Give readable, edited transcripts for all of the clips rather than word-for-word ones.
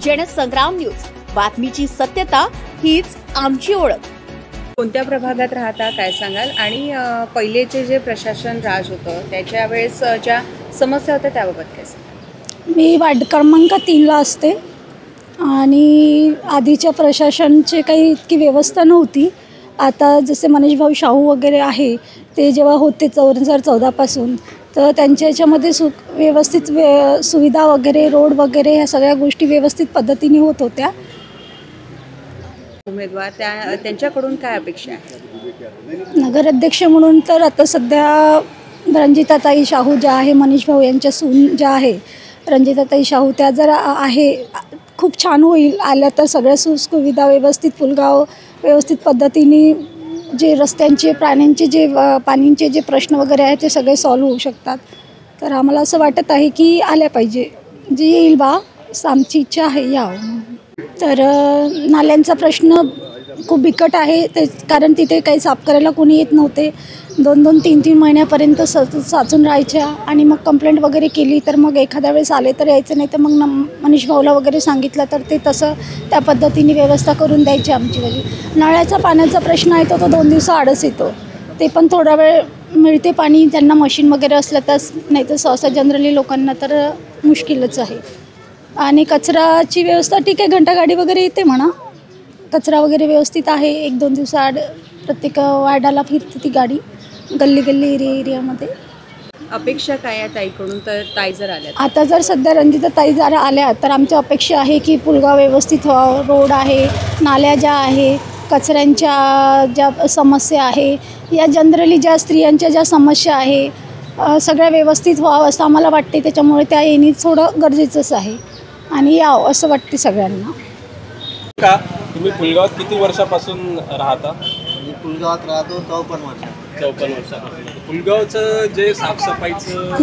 Jansangram news, बातमीची सत्यता हीच आमची ओळख। कोणत्या प्रभागात राहता काय सांगाल? आणि पहिलेचे जे प्रशासन राज होतं त्याच्या वेळेस ज्या समस्या होत्या त्याबाबत काय सांगाल? मी वार्ड क्रमांक 3ला असते आणि आधीच्या प्रशासनचे काही इतकी व्यवस्था नव्हती। आता जसे मनीष भाऊ शाहू वगैरे आहे ते जेव्हा होते 2014 पासून, तर त्यांच्या याच्यामध्ये व्यवस्थित सुविधा वगैरे, रोड वगैरे ह्या सगळ्या गोष्टी व्यवस्थित पद्धतीने होत होत्या। उमेदवार त्यांच्याकडून काय अपेक्षा आहे? नगराध्यक्ष म्हणून तर आता सध्या रंजिताताई शाहू ज्या आहे, मनीष भाऊ यांच्या सून ज्या आहे रंजिताताई शाहू, त्या जर आहे खूप छान होईल आल्या तर सगळ्या सुविधा व्यवस्थित, पुलगाव व्यवस्थित पद्धतीने, जे रस्त्यांचे, प्राण्यांचे, जे पाणीचे जे प्रश्न वगैरे आहेत ते सगळे सॉल्व होऊ शकतात। तर आम्हाला असं वाटत आहे की आल्या पाहिजे, जे येईल बा आमची इच्छा आहे यावं। तर नाल्यांचा प्रश्न खूप बिकट आहे ते, कारण तिथे काही साफ करायला कोणी येत नव्हते। 2-2, 3-3 महिन्यापर्यंत साचून राहायच्या आणि मग कंप्लेंट वगैरे केली तर मग एखाद्या वेळेस आले तर यायचं, नाही तर मग मनीष भाऊला वगैरे सांगितलं तर ते तसं त्या पद्धतीने व्यवस्था करून द्यायची आमची वाली। नळाचा पाण्याचा प्रश्न आहे तो 2 दिवसाआडच येतो, ते पण थोडा वेळ मिळते पाणी त्यांना मशीन वगैरे असलं तर, नाही तर सहसा जनरली लोकांना तर मुश्किलच आहे। आणि कचराची व्यवस्था ठीक आहे, घंटागाडी वगैरे येते म्हणा, कचरा वगैरे व्यवस्थित आहे। 1-2 दिवसाआड प्रत्येक वार्डाला फिरते ती गाडी, गल्ली गल्ली एरियामध्ये। अपेक्षा काय आहे ताईकडून? तर ताई जर आल्या, आता जर सध्या रंजिता ताई जर आल्या तर आमची अपेक्षा आहे की पुलगाव व्यवस्थित व्हावं, रोड आहे, नाल्या ज्या आहे, कचऱ्यांच्या ज्या समस्या आहे, या जनरली ज्या स्त्रियांच्या ज्या समस्या आहे, सगळ्या व्यवस्थित व्हावं असं आम्हाला वाटते। त्याच्यामुळे त्या येणे थोडं गरजेचंच आहे आणि यावं असं वाटते सगळ्यांना। का तुम्ही पुलगावात किती वर्षापासून राहता? मी पुलगावात राहतो 54 वर्षापासून। पुलगावचं जे साफसफाईचं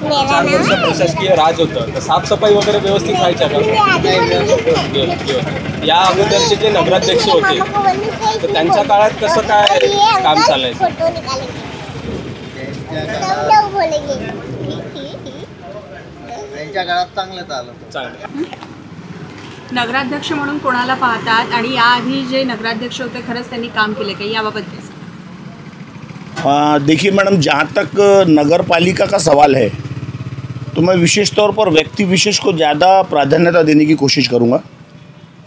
4 वर्ष प्रशासकीय राज होतं, तर साफसफाई वगैरे व्यवस्थित व्हायच्या का? या अगोदरचे जे नगराध्यक्ष होते तर त्यांच्या काळात कसं काय काम चालायचं? त्यांच्या काळात चांगलं चांगलं। नगराध्यक्ष म्हणून कोणाला पाहतात आणि याआधी जे नगराध्यक्ष होते खरंच त्यांनी काम केले का, याबाबत काय सांगाल? देखिए मैडम, जहाँ तक नगर पालिका का सवाल है तो मैं विशेष तौर पर व्यक्ति विशेष को ज़्यादा प्राधान्यता देने की कोशिश करूँगा।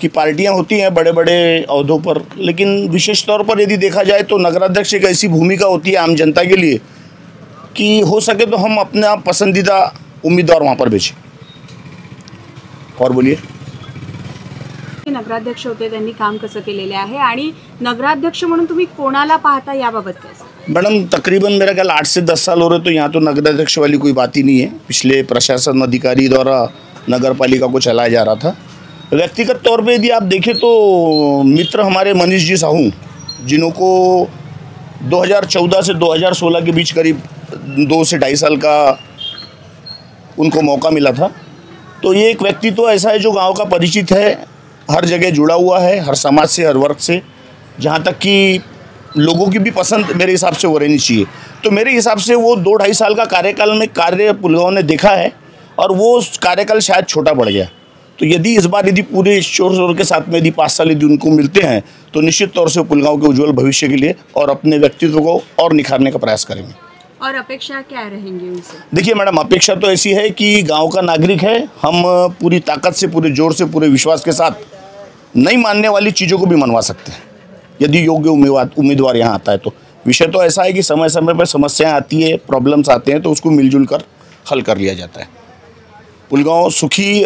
कि पार्टियां होती हैं बड़े बड़े अहदों पर, लेकिन विशेष तौर पर यदि देखा जाए तो नगराध्यक्ष एक ऐसी भूमिका होती है आम जनता के लिए कि हो सके तो हम अपना पसंदीदा उम्मीदवार वहाँ पर भेजें। और बोलिए। नगराध्यक्ष होते त्यांनी काम कसं केलेले आहे आणि नगराध्यक्ष म्हणून तुम्ही कोणाला पाहता याबाबत काय सांगाल? मैडम, तकरीबन मेरा ख्याल 8 से 10 साल हो रहे, तो यहाँ तो नगराध्यक्ष वाली कोई बात ही नहीं है। पिछले प्रशासन अधिकारी द्वारा नगर पालिका को चलाया जा रहा था। व्यक्तिगत तौर पे यदि आप देखें तो मित्र हमारे मनीष जी साहू, जिनको 2014 से 2016 के बीच करीब 2 से 2.5 साल का उनको मौका मिला था। तो ये एक व्यक्तित्व ऐसा है जो गांव का परिचित है, हर जगह जुड़ा हुआ है, हर समाज से, हर वर्ग से, जहाँ तक कि लोगों की भी पसंद मेरे हिसाब से वो रहनी चाहिए। तो मेरे हिसाब से वो 2-2.5 साल का कार्यकाल में कार्य पुलगाव ने देखा है और वो कार्यकाल शायद छोटा पड़ गया। तो यदि इस बार यदि पूरे शोर के साथ में यदि 5 साल यदि उनको मिलते हैं तो निश्चित तौर से पुलगाव के उज्जवल भविष्य के लिए और अपने व्यक्तित्व को और निखारने का प्रयास करेंगे। और अपेक्षा क्या रहेंगी उनसे? देखिए मैडम, अपेक्षा तो ऐसी है कि गांव का नागरिक है, हम पूरी ताकत से, पूरे जोर से, पूरे विश्वास के साथ नहीं मानने वाली चीज़ों को भी मनवा सकते हैं यदि योग्य उम्मीदवार यहाँ आता है। तो विषय तो ऐसा है कि समय समय पर समस्याएं आती है, प्रॉब्लम्स आते हैं, तो उसको मिलजुल कर हल कर लिया जाता है। पुलगाव सुखी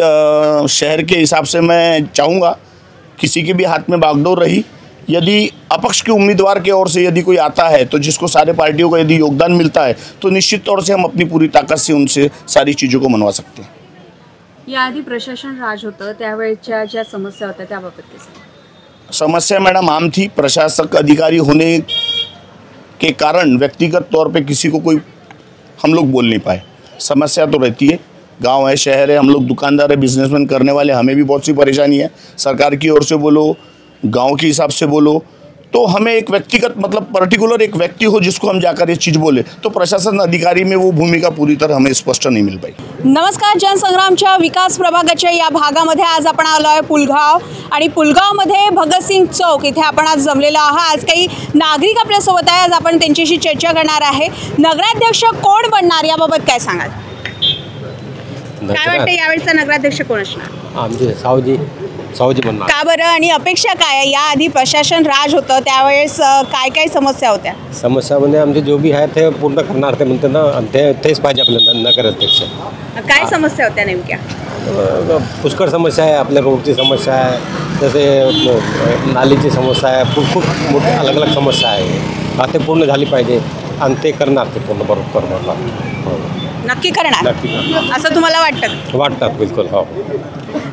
शहर के हिसाब से मैं चाहूँगा किसी के भी हाथ में बागडोर रही, यदि अपक्ष के उम्मीदवार के ओर से यदि कोई आता है तो जिसको सारे पार्टियों का यदि योगदान मिलता है तो निश्चित तौर से हम अपनी पूरी ताकत से उनसे सारी चीज़ों को मनवा सकते हैं। याआधी प्रशासन राज होतं त्यावेळेच्या ज्या समस्या होत्या त्याबाबत काय सांगाल? समस्या मैडम आम थी। प्रशासक अधिकारी होने के कारण व्यक्तिगत तौर पे किसी को कोई हम लोग बोल नहीं पाए। समस्या तो रहती है, गांव है, शहर है, हम लोग दुकानदार है, बिजनेसमैन करने वाले, हमें भी बहुत सी परेशानी है। सरकार की ओर से बोलो, गांव के हिसाब से बोलो, तो हमें एक व्यक्तिगत मतलब पर्टिकुलर एक व्यक्ति हो जिसको हम जाकर ये चीज़ बोले, तो प्रशासन अधिकारी में वो भूमिका पूरी तरह हमें स्पष्ट नहीं मिल पाई। नमस्कार, जनसंग्रामच्या विकास प्रभागाच्या या भागामध्ये आज आपण आलो आहे पुलगाव, आणि पुलगावमध्ये भगतसिंग चौक इथे आपण आज जमलेलो आहोत। आज काही नागरिक आपल्यासोबत आहे, आज आपण त्यांच्याशी चर्चा करणार आहे। नगराध्यक्ष कोण बनणार याबाबत काय सांगाल? काय वाटतं यावेळेचा नगराध्यक्ष कोण असणार? आमचे सावजी बनणार। का बरं आणि अपेक्षा काय आहे? याआधी प्रशासन राज होतं त्यावेळेस काय काय समस्या होत्या? समस्या म्हणजे आमचे जो भी आहे ते पूर्ण करणार ते म्हणते ना, तेच पाहिजे आपल्याला नगराध्यक्ष। काय समस्या होत्या नेमक्या? पुष्कळ समस्या आहे, आपल्या रोडची समस्या आहे, जसे नालीची समस्या आहे, खूप मोठी अलग अलग समस्या आहे। ते पूर्ण झाली पाहिजे आणि ते करणार, ते पूर्ण बरोबर करणार। नक्की करणार असं तुम्हाला वाटतं? वाटतात बिलकुल। हो,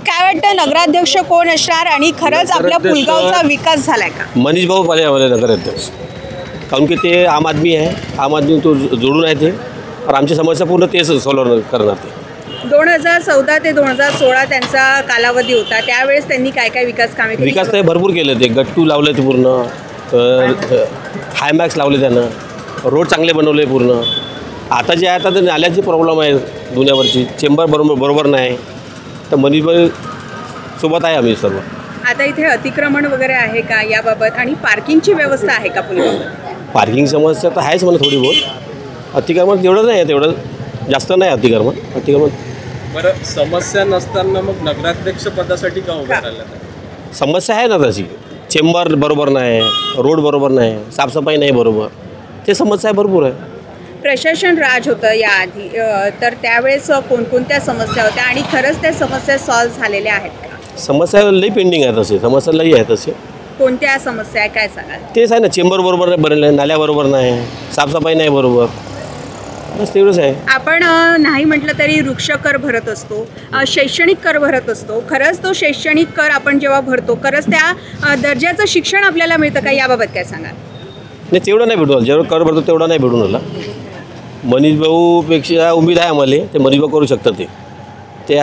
काय वाटतं नगराध्यक्ष कोण असणार आणि खरंच आपल्या पुलगावचा विकास झालाय का? मनीष भाऊ पाले हमारे नगराध्यक्ष, कारण की ते आम आदमी आहे, आम आदमी तो जोडून आहे ते, और आमची समस्या पूर्ण तेच सॉल्व्ह करणार ते। 2014 ते 2016 त्यांचा कालावधी होता, त्यावेळेस त्यांनी काय काय विकास कामे केली? विकास ते भरपूर केले, ते गट्टू लावले ते पूर्ण, हायमॅक्स लावले त्यानं, रोड चांगले बनवले पूर्ण। आता जे आहे आता ते नाल्याची प्रॉब्लेम आहे दुनियावरची, चेंबर बरोबर नाही, तर मनीषभाई सोबत आहे आम्ही सर्व। आता इथे अतिक्रमण वगैरे आहे का याबाबत, आणि पार्किंगची व्यवस्था आहे का पुलगावात? पार्किंग समस्या तर आहेच मला थोडी बहुत, अतिक्रमण तेवढं नाही आहे, तेवढं जास्त नाही अतिक्रमण। बरं, समस्या नसताना मग नगराध्यक्ष पदासाठी का उभं राहिलं? समस्या आहे ना तशी, चेंबर बरोबर नाही, रोड बरोबर नाही, साफसफाई नाही बरोबर, ते समस्या भरपूर आहे। प्रशासन राज होतं याआधी, तर त्यावेळेस कोणकोणत्या समस्या होत्या आणि खरंच त्या समस्या सॉल्व्ह झालेल्या आहेत का? समस्या लई पेंडिंग आहे तसे, समस्या लई आहे तसे। कोणत्या समस्या आहे काय सांगाल? तेच आहे ना, चेंबर बरोबर नाही बनले, नाल्या बरोबर नाही, साफसफाई नाही बरोबर, बस तेवढंच आहे। आपण नाही म्हटलं तरी वृक्ष कर भरत असतो, शैक्षणिक कर भरत असतो, खरंच तो शैक्षणिक कर आपण जेव्हा भरतो खरंच त्या दर्जाचं शिक्षण आपल्याला मिळतं का याबाबत काय सांगाल? नाही, तेवढं नाही भेटून, जेवढं कर भरतो तेवढा नाही भेटून आला। मनीष भाऊपेक्षा उमेद आहे आम्हाला, ते मनीष भाऊ करू शकतात, ते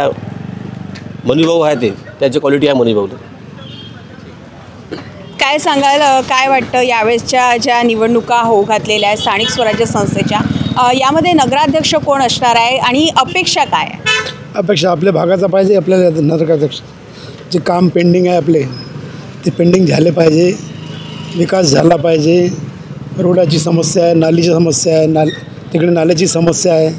मनीष भाऊ आहे, ते त्याची क्वालिटी आहे मनीष भाऊला। काय सांगाल, काय वाटतं यावेळेसच्या ज्या निवडणुका होऊ घातलेल्या आहेत स्थानिक स्वराज्य संस्थेच्या, यामध्ये नगराध्यक्ष कोण असणार आहे आणि अपेक्षा काय आहे? अपेक्षा आपल्या भागाचा पाहिजे, आपल्याला नगराध्यक्ष जे काम पेंडिंग आहे आपले ते पेंडिंग झाले पाहिजे, विकास झाला पाहिजे, रोडाची समस्या आहे, नालीची समस्या आहे, तिकडे नाल्याची समस्या आहे,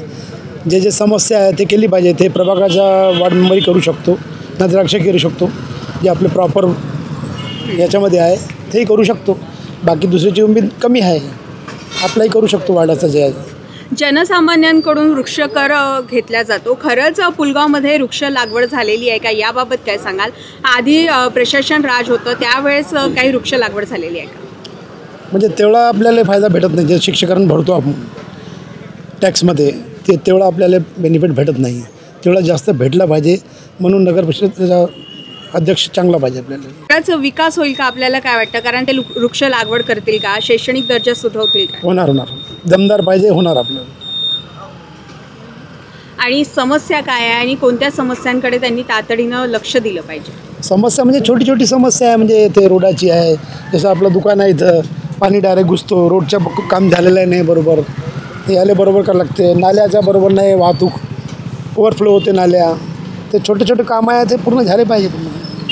जे समस्या आहे ते केली पाहिजे। ते प्रभागाच्या वार्ड मेंबरही करू शकतो, नगराध्यक्ष करू शकतो, जे आपले प्रॉपर याच्यामध्ये आहे तेही करू शकतो, बाकी दुसऱ्याची उमेद कमी आहे, आपलाही करू शकतो वार्डाचा जे आहे। जनसामान्यांकडून वृक्ष कर घेतला जातो, खरंच पुलगावमध्ये वृक्ष लागवड झालेली आहे का याबाबत काय सांगाल? आधी प्रशासन राज होतं त्यावेळेस काही वृक्ष लागवड झालेली आहे का? म्हणजे तेवढा आपल्याला फायदा भेटत नाही, जे शिक्षकरण भरतो आपण टॅक्समध्ये ते तेवढा आपल्याला बेनिफिट भेटत नाही, तेवढा जास्त भेटला पाहिजे, म्हणून नगर परिषदेचा अध्यक्ष चांगला पाहिजे आपल्याला। खरंच विकास होईल का आपल्याला काय वाटतं? कारण ते वृक्ष लागवड करतील का, शैक्षणिक दर्जा सुधारतील का? होणार दमदार पाहिजे, होणार आपल्याला। आणि समस्या काय आहे आणि कोणत्या समस्यांकडे त्यांनी तातडीनं लक्ष दिलं पाहिजे? समस्या म्हणजे छोटी छोटी समस्या आहे, म्हणजे ते रोडाची आहे, जसं आपलं दुकान आहे इथं पाणी डायरेक्ट घुसतो, रोडच्या काम झालेलं नाही बरोबर, ते याले बरोबर करावं लागते, नाल्याचा बरोबर नाही, वाहतूक ओव्हरफ्लो होते नाल्या, ते छोटे छोटे कामं आहे ते पूर्ण झाले पाहिजे।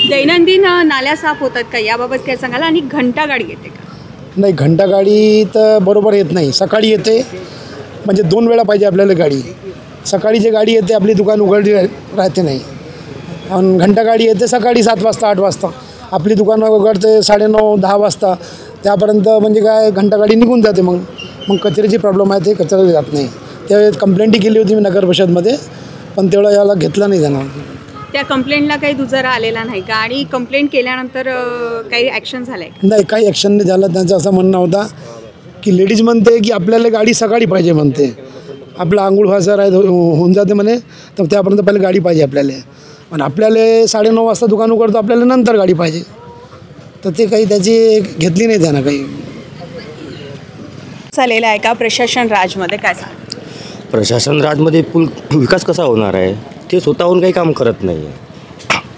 दैनंदिन नाल्या साफ होतात का याबाबत काय सांगाल? आणि घंटागाडी येते का? नाही, घंटागाडी तर बरोबर येत नाही, सकाळी येते, म्हणजे 2 वेळा पाहिजे आपल्याला गाडी, सकाळी जे गाडी येते आपली दुकान उघडली राहते नाही, आणि घंटागाडी येते सकाळी 7 वाजता 8 वाजता, आपली दुकानं उघडते 9:30-10 वाजता, त्यापर्यंत म्हणजे काय घंटागाडी निघून जाते, मग कचऱ्याची प्रॉब्लेम आहे, ते कचरा जात नाही। त्यावेळेस कंप्लेंटही केली होती मी नगर परिषदमध्ये, पण तेवढा याला घेतला नाही जाणार। त्या कंप्लेंटला काही दुजारा आलेला नाही का? आणि कंप्लेंट केल्यानंतर काही ॲक्शन झालं आहे? नाही, काही ॲक्शन नाही झालं। त्यांचं असं म्हणणं होता की लेडीज म्हणते की आपल्याला गाडी सकाळी पाहिजे, म्हणते आपलं आंघोळ व्हायचं आहे होऊन जाते म्हणे, तर त्यापर्यंत पहिले गाडी पाहिजे आपल्याला, आणि आपल्याला 9:30 वाजता दुकान उघडतो, आपल्याला नंतर गाडी पाहिजे, तर ते काही त्याची घेतली नाही त्यानं काही। झालेला आहे का प्रशासन राजमध्ये काय सांग? प्रशासन राजमध्ये विकास कसा होणार आहे? ते स्वतःहून काही काम करत नाही आहे।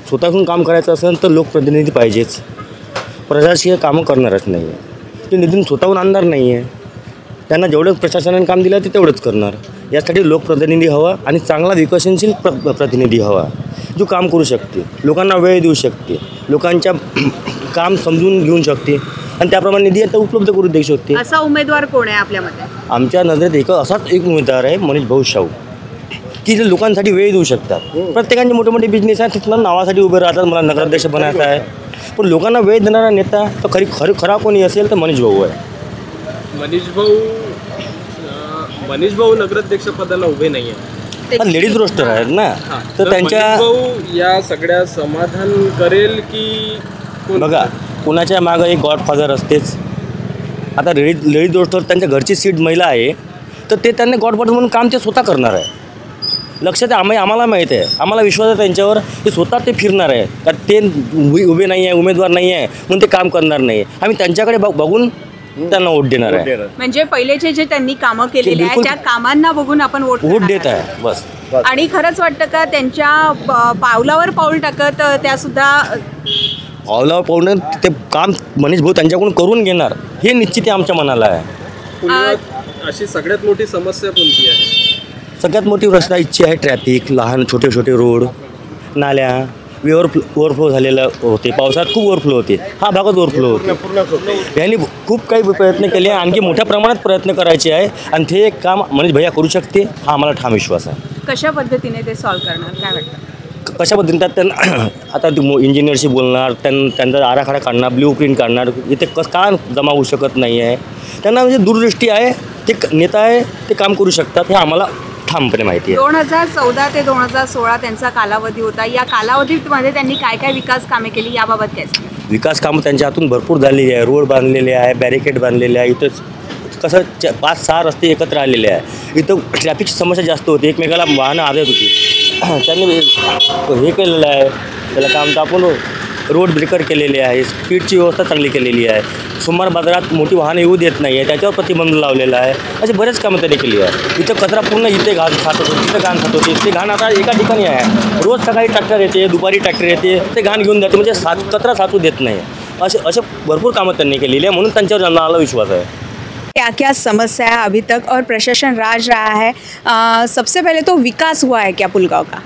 स्वतःहून काम करायचं असेल तर लोकप्रतिनिधी पाहिजेच, प्रशासकीय कामं करणारच नाही आहे. ते निधी स्वतःहून आणणार नाही आहे. त्यांना जेवढं प्रशासनाने काम दिलं ते तेवढंच करणार. यासाठी लोकप्रतिनिधी हवा आणि चांगला विकसनशील प्रतिनिधी हवा, जो काम करू शकते, लोकांना वेळ देऊ शकते, लोकांच्या काम समजून घेऊ शकते आणि त्याप्रमाणे निधी आता उपलब्ध करून देऊ शकते. असा उमेदवार कोण आहे आपल्यामध्ये? आमच्या नजरेत असाच एक उमेदवार आहे, मनीष भाऊ शाहू, की जे लोकांसाठी वेळ देऊ शकतात. प्रत्येकाचे मोठे मोठे बिझनेस आहेत, तिथलं नावासाठी उभे राहतात, मला नगराध्यक्ष बनायचं आहे, पण लोकांना वेळ देणारा नेता तर खरा कोणी असेल तर मनीष भाऊ आहे. मनीष भाऊ नगराध्यक्ष पदाला उभे नाही आहे, लेडीज रोस्टर आहेत ना, तर त्यांच्या भाऊ या सगळ्या समाधान करेल की बघा, कोणाच्या मागं एक गॉडफादर असतेच. आता लेडीज रोस्टर त्यांच्या घरची सीट महिला आहे, तर ते त्यांना गॉडफादर म्हणून काम ते स्वतः करणार आहे. लक्षात आम्हाला माहीत आहे, आम्हाला विश्वास आहे त्यांच्यावर, ते स्वतः ते फिरणार आहे. कारण ते उभे नाही आहे, उमेदवार नाही आहे म्हणून ते काम करणार नाही. आम्ही त्यांच्याकडे बघून त्यांना वोट देणार आहे. म्हणजे पहिलेचे जे त्यांनी कामं केलेली आहेत त्या कामांना बघून आपण वोट देत आहे बस. आणि खरंच वाटतं का त्यांच्या पावलावर पाऊल टाकत त्या सुद्धा पावलावर पाऊल ते काम मनीष भाऊ त्यांच्याकडून करून घेणार हे निश्चित आमच्या मनाला आहे. अशी सगळ्यात मोठी समस्या कोणती आहे? सगळ्यात मोठी रस्ता इच्छा आहे ट्रॅफिक, लहान छोटे छोटे रोड, नाल्या, ओव्हरफ्लो झालेला होते. पावसाळ्यात खूप ओव्हरफ्लो होते, हा भागात ओव्हरफ्लो होते. यांनी खूप काही प्रयत्न केले, आणखी मोठ्या प्रमाणात प्रयत्न करायचे आहे आणि ते एक काम मनीष भैया करू शकते, हा आम्हाला ठाम विश्वास आहे. कशा पद्धतीने ते सॉल्व्ह करणार काय वाटतं? कशा पद्धतीने त्यांना आता इंजिनियरशी बोलणार, त्यांचा आराखडा काढणार, ब्ल्यू प्रिंट काढणार, इथे का जमा होऊ शकत नाही आहे. त्यांना म्हणजे दूरदृष्टी आहे, ते नेता आहे, ते काम करू शकतात, हे आम्हाला ठामपणे माहिती आहे. 2014 ते 2016 त्यांचा कालावधी होता. या कालावधीमध्ये त्यांनी काय काय विकास कामे केली याबाबत काय? विकास कामं त्यांच्या हातून भरपूर झालेली आहे. रोड बांधलेले आहे, बॅरिकेड बांधलेले आहे. इथं कसं 5-6 रस्ते एकत्र आलेले आहे. इथं ट्रॅफिकची समस्या जास्त होती, एकमेकाला वाहनं आदत होती. त्यांनी हे केलेलं आहे, त्याला काम तर आपण रोड ब्रेकर केलेले आहे, स्पीडची व्यवस्था चांगली केलेली आहे. सोमवार बाजारात मोठी वाहनं येऊ देत नाही आहे, त्याच्यावर प्रतिबंध लावलेला आहे. असे बरेच कामं त्यांनी केली आहे. इथं कचरा पूर्ण इथे घाण खात होते, तिथं घाण खात होते. ते घाण आता एका ठिकाणी आहे, रोज सकाळी ट्रॅक्टर येते, दुपारी ट्रॅक्टर येते, ते घाण घेऊन जाते, म्हणजे कचरा साचू देत नाही. असे भरपूर कामं त्यांनी केलेली आहे, म्हणून त्यांच्यावर आम्हाला विश्वास आहे. क्या क्या समस्या है अभी तक और प्रशासन राज रहा है? सबसे पहले तो विकास हुआ है क्या पुलगांव का?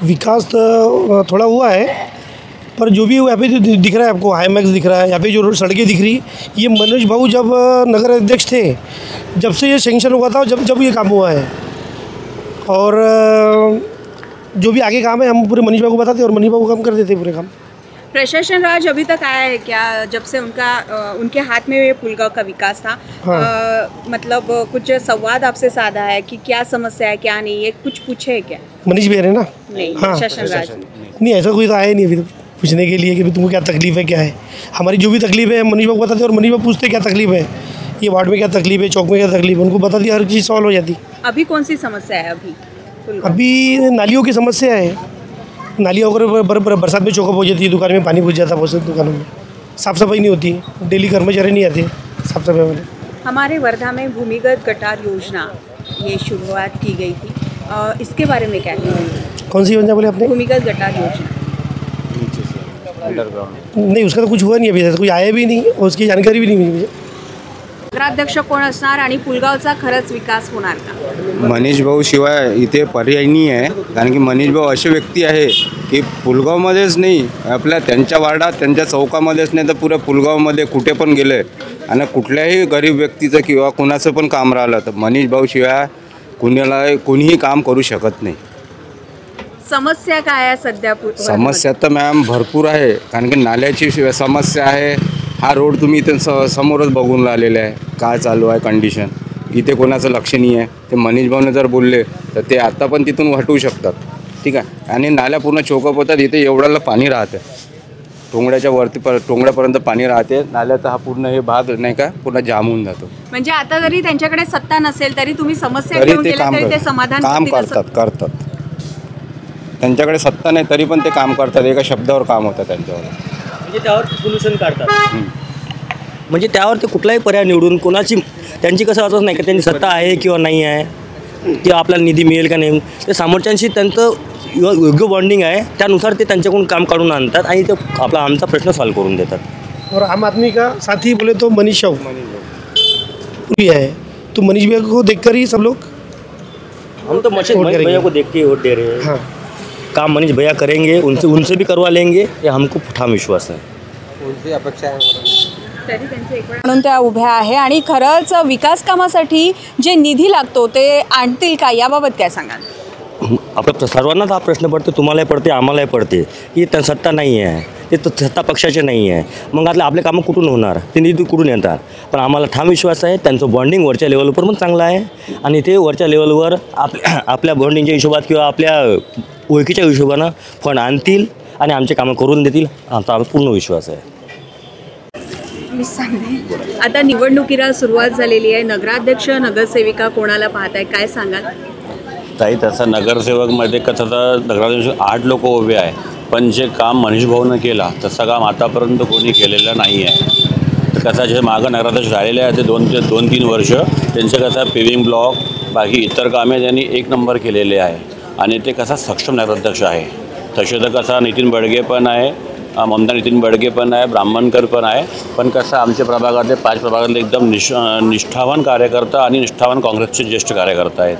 विकास तो थोड़ा हुआ है, पर जो भी यहाँ पे जो दिख रहा है आपको, हाईमैक्स दिख रहा है, यहाँ पे जो सड़कें दिख रही, ये मनोज भाऊ जब नगर अध्यक्ष थे जब से ये सेंक्शन हुआ था, जब ये काम हुआ है. और जो भी आगे काम है हम पूरे मनीष भाऊ को बताते और मनीष भाऊ काम कर देते पूरे काम. प्रशासन राज अभी तक आया है क्या? जब से उनके हाथ में ये पुलगांव का विकास था, हाँ. मतलब कुछ संवाद आपसे साधा है कि क्या समस्या है क्या नहीं है, कुछ पूछे है क्या? मनीष भैया ने ना, नहीं, हाँ. प्रशासन राज नहीं, ऐसा कोई तो आया नहीं अभी तक पूछने के लिए कि तुमको क्या तकलीफ है, क्या है. हमारी जो भी तकलीफ है मनीष भाऊ बताते और मनीष भाऊ पूछते क्या तकलीफ है, ये वार्ड में क्या तकलीफ है, चौक में क्या तकलीफ है, उनको बता दिया, हर चीज़ सॉल्व हो जाती. अभी कौन सी समस्या है? अभी नालियों की समस्या है. नालियाँ अगर बरसात में चौकअप हो जाती है, दुकान में पानी घुस जाता है, बहुत सारी दुकानों में साफ़ सफाई नहीं होती, डेली कर्मचारी नहीं आते साफ़ सफाई वाले. हमारे वर्धा में भूमिगत गटार योजना ये शुरुआत की गई थी, इसके बारे में क्या कहेंगे? कौन सी योजना बोले आपने? भूमिगत गटार योजना. नहीं, उसका तो कुछ हुआ नहीं अभी तक, कोई आया भी नहीं और उसकी जानकारी भी नहीं मिली मुझे. नगराध्यक्ष कोण असणार आणि पुलगावचा खरंच विकास होणार का? मनीष भाऊ शिवाय इथे पर्याय नाही आहे. कारण की मनीष भाऊ असे व्यक्ती आहे की पुलगावमध्येच नाही, आपल्या त्यांच्या वार्डात, त्यांच्या चौकामध्येच नाही तर पुऱ्या पुलगावमध्ये कुठे पण गेले आणि कुठल्याही गरीब व्यक्तीचं किंवा कुणाचं पण काम राहिलं तर मनीष भाऊ शिवाय कोणीही काम करू शकत नाही. समस्या काय आहे सध्या? समस्या तर मॅम भरपूर आहे. कारण की नाल्याची समस्या आहे. हा रोड तुम्ही इथे समोरच बघून राहिलेला आहे, काय चालू आहे कंडिशन. इथे कोणाचं लक्ष नाही आहे. ते मनीष भाऊने जर बोलले तर ते आता पण तिथून हटवू शकतात, ठीक आहे. आणि नाल्या पूर्ण चोकअप होतात. इथे एवढ्याला पाणी राहते, टोंगड्याच्या वरती टोंगड्यापर्यंत पाणी राहते. नाल्याचा हा पूर्ण हे भाग नाही का पूर्ण जाम होऊन जातो. म्हणजे आता जरी त्यांच्याकडे सत्ता नसेल तरी तुम्ही समस्या तरी घेऊन ते गेला काम तरी ते समाधान काम करतील करतात. त्यांच्याकडे सत्ता नाही तरी पण ते काम करतात. एका शब्दावर काम होतं त्यांच्यावर, म्हणजे त्यावर सोल्युशन काढतात. म्हणजे त्यावर ते कुठलाही पर्याय निवडून कोणाची त्यांची कसं असंच नाही की त्यांची सत्ता आहे किंवा नाही आहे, किंवा आपल्याला निधी मिळेल का नाही, ते समोरच्यांशी त्यांचं योग्य बॉन्डिंग आहे, त्यानुसार ते त्यांच्याकडून काम काढून आणतात आणि ते आमचा प्रश्न सॉल्व्ह करून देतात. और आम आदमी का साथी बोले तो मनीष शाहू भी है। तो मनीष भैया को देखकर ही सब लोग हम तो मनीष भैया को देख के वोट दे रहे हैं। हाँ, काम मनीष भैया करेंगे, उनसे भी करवा लेंगे, ये हमको ठाम विश्वास है। कोणती अपेक्षा आहे? म्हणून त्या उभ्या आहे आणि खरंच विकास कामासाठी जे निधी लागतो ते आणतील का, याबाबत काय सांगाल? आपल्या सर्वांनाच हा प्रश्न पडतो, तुम्हालाही पडते, आम्हालाही पडते की त्या सत्ता नाही आहे, ते सत्ता पक्षाचे नाही आहे, मग आपले कामं कुठून होणार, ते निधी कुठून येतात? पण आम्हाला ठाम विश्वास आहे त्यांचं बॉन्डिंग वरच्या लेवलवर पण चांगलं आहे आणि ते वरच्या लेवलवर आपल्या बॉन्डिंगच्या हिशोबात किंवा आपल्या ओळखीच्या हिशोबानं फंड आणतील आणि आमचे कामं करून देतील, आमचा पूर्ण विश्वास आहे. मी सांगते, आता निवडणुकीला सुरुवात झालेली आहे. नगराध्यक्ष नगरसेविका कोणाला पाहताय, काय सांगाल? ताई, तसं नगरसेवकमध्ये कसं तर नगराध्यक्ष 8 लोक उभे आहे, पण जे काम मनीष भाऊनं केला तसं काम आतापर्यंत कोणी केलेलं नाही आहे. तर कसं जे मागं नगराध्यक्ष राहिलेले आहे ते 2-3 वर्ष त्यांचे कसं पेविंग ब्लॉक बाकी इतर कामे त्यांनी 1 नंबर केलेले आहे आणि ते कसा सक्षम नगराध्यक्ष आहे. तसे तर कसा नितीन बडगे पण आहे, ममता नितीन बडगे पण आहे, ब्राह्मणकर पण आहे, पण कसं आमच्या प्रभागातले 5 प्रभागातले एकदम निष्ठावान कार्यकर्ता आणि निष्ठावान काँग्रेसचे ज्येष्ठ कार्यकर्ता आहेत.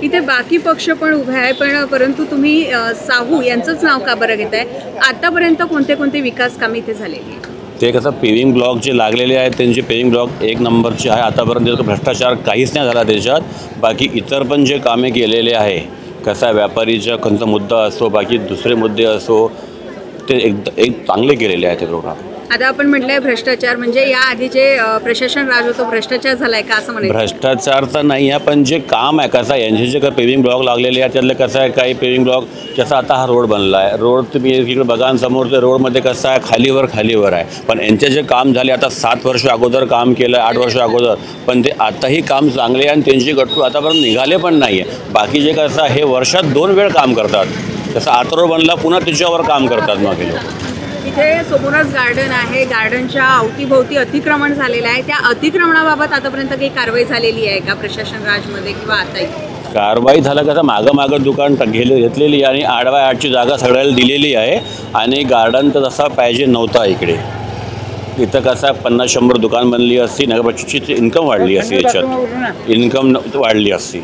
इथे बाकी पक्ष पण उभे आहे, परंतु तुम्ही साहू यांचंच नाव का बरं घेताय? आतापर्यंत कोणते कोणते विकास कामे इथे झालेली? ते कसं पेविंग ब्लॉक जे लागलेले आहेत त्यांचे पेविंग ब्लॉक 1 नंबरचे आहे. आतापर्यंत भ्रष्टाचार काहीच नाही झाला त्याच्यात. बाकी इतर पण जे कामे केलेले आहे, कसा व्यापारीचा कोणता मुद्दा असो बाकी दुसरे मुद्दे असो, ते एक चांगले केलेले आहे ते प्रोग्राम. आता आपण म्हटलंय भ्रष्टाचार, म्हणजे या आधी जे प्रशासन राज होतं भ्रष्टाचार झालाय का असं म्हणायचं? भ्रष्टाचार तर नाही आहे, पण जे काम आहे कसं यांचे जे पेविंग ब्लॉक लागलेले आहेत त्यातलं कसं आहे, काही पेविंग ब्लॉक जसं आता हा रोड बनला आहे, रोड तुम्ही इकडे बघा समोरच्या रोडमध्ये कसं आहे खालीवर आहे, पण यांचे जे काम झाले आता 7 वर्ष अगोदर काम केलं, 8 वर्ष अगोदर, पण ते आताही काम चांगले आहे आणि त्यांची गट्टू आतापर्यंत निघाले पण नाही आहे. बाकी जे कसं आहे हे वर्षात 2 वेळ काम करतात, तसं आता रोड बनला पुन्हा त्याच्यावर काम करतात मग हे लोक. इथे समोरच गार्डन आहे, गार्डनच्या अवतीभोवती अतिक्रमण झालेलं आहे. त्या अतिक्रमणाबाबत आतापर्यंत काही कारवाई झालेली आहे का प्रशासन राजमध्ये किंवा आताही? कारवाई झालं कसं मागं दुकान घेतलेली आणि आडवा 8ची जागा सगळ्याला दिलेली आहे आणि गार्डन तर तसा पाहिजे नव्हता इकडे. इथं कसं 50-100 दुकान बनली असती, नगरपंचायतीची इन्कम वाढली असती, याच्यात इन्कम वाढली असती.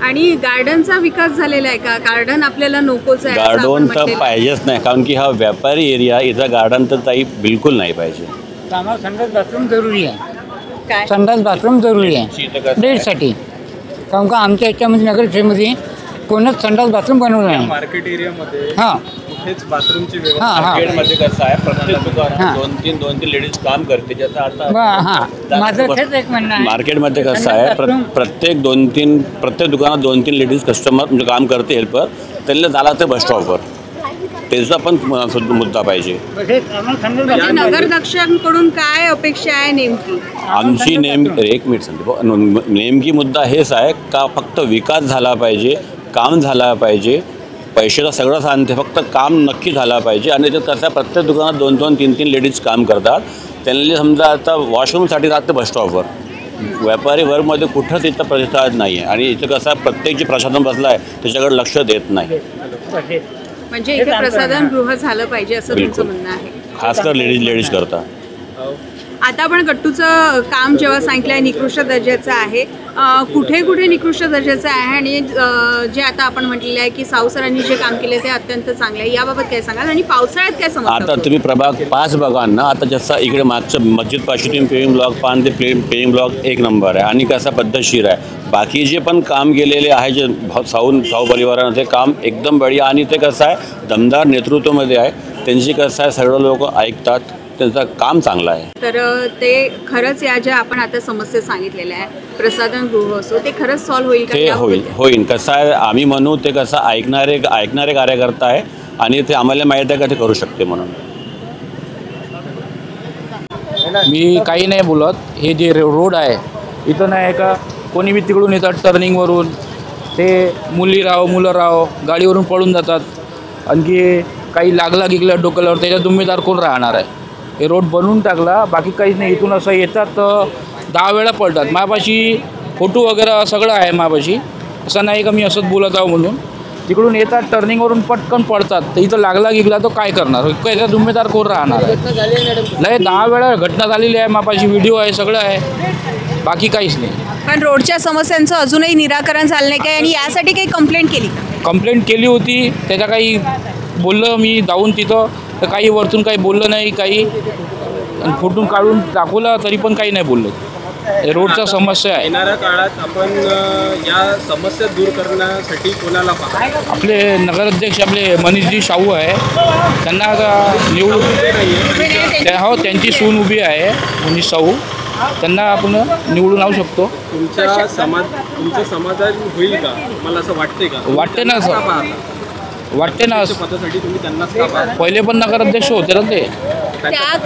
आणि गार्डनचा विकास झालेला आहे का? गार्डन आपल्याला नकोच आहे? गार्डन तर पाहिजेच नाही, कारण की हा व्यापारी एरिया, इथं गार्डन तर ताई बिलकुल नाही पाहिजे. संडास बाथरूम जरुरी आहे. काय संडास बाथरूम जरुरी आहे डेटसाठी, कारण का आमच्या याच्यामध्ये नगरसेवेमध्ये कोणच संडास बाथरूम बनवलं नाही. मार्केट एरियामध्ये हां कुठेच बाथरूमची व्यवस्था मार्केटमध्ये कसं आहे प्रत्येक दुकानात 2-3 लेडीज काम करते. जसं आता माझं एक म्हणणं आहे, मार्केटमध्ये कसं आहे प्रत्येक दुकानात 2-3 लेडीज कस्टमर म्हणजे काम करते हेल्पर, त्यांना झाला ते बस स्टॉपवर त्याचा पण मुद्दा पाहिजे. नगराध्यक्षांकडून काय अपेक्षा आहे नेमकी? आमची एक मिनिट सांगते, नेमकी मुद्दा हेच आहे का फक्त विकास झाला पाहिजे, काम झाला पाहिजे, पैशाला सगळं सांगते, फक्त काम नक्की झाला पाहिजे. आणि त्याच्यात कसं प्रत्येक दुकानात 2-3 लेडीज काम करतात, त्यांनी समजा आता वॉशरूमसाठी जाते बस स्टॉपवर, व्यापारी वर्गमध्ये कुठंच इथं प्रतिसाद नाही आहे आणि इथं कसं प्रत्येक जे प्रशासन बसलं आहे त्याच्याकडे लक्ष देत नाही. म्हणजे इथे प्रसाधन गृह झालं पाहिजे असं तुमचं म्हणणं आहे, खासकर लेडीज करता. आता आपण गट्टूचं काम जेव्हा सांगितलं आहे निकृष्ट दर्जाचं आहे, कुठे कुठे निकृष्ट दर्जाचं आहे आणि जे आता आपण म्हटलेलं आहे की साऊ सरांनी जे काम केले ते अत्यंत चांगले आहे, याबाबत काय सांगाल? आणि पावसाळ्यात काय समजतं? आता तुम्ही प्रभाग 5 बघा ना, आता जसं इकडे मागचं मस्जिदपाशी तुम्ही पेविंग ब्लॉक पान, ते पेविंग ब्लॉक 1 नंबर आहे आणि कसा पद्धतशीर आहे. बाकी जे पण काम केलेले आहे जे साऊ परिवारानं ते काम एकदम बढिया आणि ते कसं आहे दमदार नेतृत्वामध्ये आहे, त्यांची कसं आहे सगळं लोक ऐकतात, त्यांचं काम चांगलं आहे. तर ते खरंच या ज्या आपण आता समस्या सांगितलेल्या आहे प्रसाधन गृह असो ते खरंच सॉल्व्ह होईल का? ते होईल. कसं आहे आम्ही म्हणू ते कसं ऐकणारे कार्यकर्ता आहे आणि ते आम्हाला माहीत आहे का ते करू शकते म्हणून. मी काही नाही बोलत, हे जे रोड आहे इथं नाही का कोणी बी तिकडून येतात टर्निंगवरून, ते मुलं राव गाडीवरून पळून जातात, आणखी काही गिगलं डोक्यावर, त्याच्या जिम्मेदार कोण राहणार आहे? हे रोड बनवून टाकला, बाकी काहीच नाही. इथून असं येतात 10 वेळा पळतात. माझ्यापाशी फोटो वगैरे सगळं आहे माझ्यापाशी, असं नाही का मी असंच बोलत आहो म्हणून. तिकडून येतात टर्निंगवरून पटकन पडतात, तर इथं लागला गिगला तो काय करणार, याचा जिम्मेदार कोण राहणार? नाही 10 वेळा घटना झालेली आहे, मापाशी व्हिडिओ आहे, सगळं आहे, बाकी काहीच नाही. पण रोडच्या समस्यांचं अजूनही निराकरण झालं नाही काय आणि यासाठी काही कंप्लेंट केली? कंप्लेंट केली होती, त्याच्या काही बोललं मी जाऊन तिथं, तर काही वरतून काही बोललं नाही, काही फोटून काढून दाखवलं तरी पण काही नाही बोललं. रोडचा समस्या आहे. येणाऱ्या काळात आपण या समस्या दूर करण्यासाठी कोणाला पाहतो? आपले नगराध्यक्ष आपले मनीषजी शाहू आहे, त्यांना आता निवडून हो, त्यांची सून उभी आहे मनीष शाहू, त्यांना आपण निवडून आणू शकतो. तुमचं समाधान होईल का? मला असं वाटते का? वाटते ना सर, वाटते ना. पदासाठी तुम्ही त्यांनाच का पाहता? पहिले पण नगराध्यक्ष होते ना ते. त्या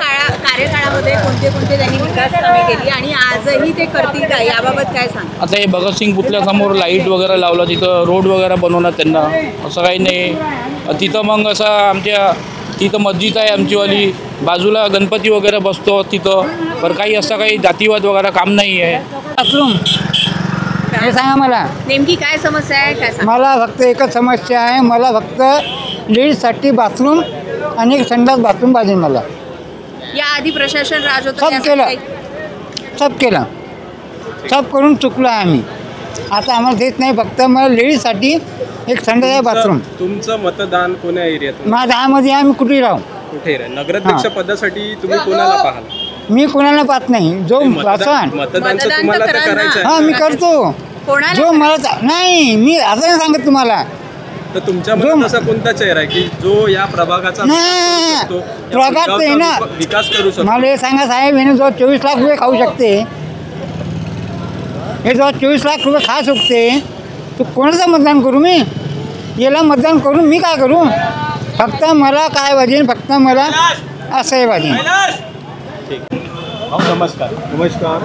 कार्यकाळामध्ये कोणते कोणते त्यांनी विकास कामे केली आणि आजही ते करतील का, याबाबत काय सांगा? आता हे भगतसिंग पुतळ्यासमोर लाईट वगैरे लावलं, तिथं रोड वगैरे बनवणार त्यांना, असं काही नाही. तिथं मग असं आमच्या तिथं मस्जिद आहे आमचीवाली, बाजूला गणपती वगैरे बसतो तिथं, पण काही असं काही जातीवाद वगैरे काम नाही आहे. बाथरूम हे सांगा मला, नेमकी काय समस्या आहे, काय सांगा? मला फक्त एकच समस्या आहे, मला फक्त लेडीजसाठी बाथरूम आणि एक संडास बाथरूम पाहिजे मला. या आधी प्रशासन राज होतं, सब केलं, सब केलं, सब करून चुकलो आहे आम्ही. आता आम्हाला देत नाही, फक्त मला लेडीजसाठी एक संडास बाथरूम. तुमचं मतदान कोण्या एरियात? माझ्या दहामध्ये आम्ही कुठे राहू, कुठे राहा? नगराध्यक्ष पदासाठी तुम्ही कोणाला पाहाल? मी कोणाला पाहत नाही, जो मतदान तुम्हाला तर करायचं आहे. हां मी करतो, जो मला नाही, मी असं नाही सांगत तुम्हाला. तर तुमच्या मनात असा कोणता चेहरा आहे की जो या प्रभागाचा प्रभागात आहे ना विकास करू शकतो? मला हे सांगा साहेब, याने जो 24 लाख रुपये खाऊ शकते, हे जो 24 लाख रुपये खा शकते, तो कोणाचं मतदान करू मी? याला मतदान करून मी काय करू? फक्त मला काय पाहिजे, फक्त मला असंही पाहिजे. नमस्कार. नमस्कार.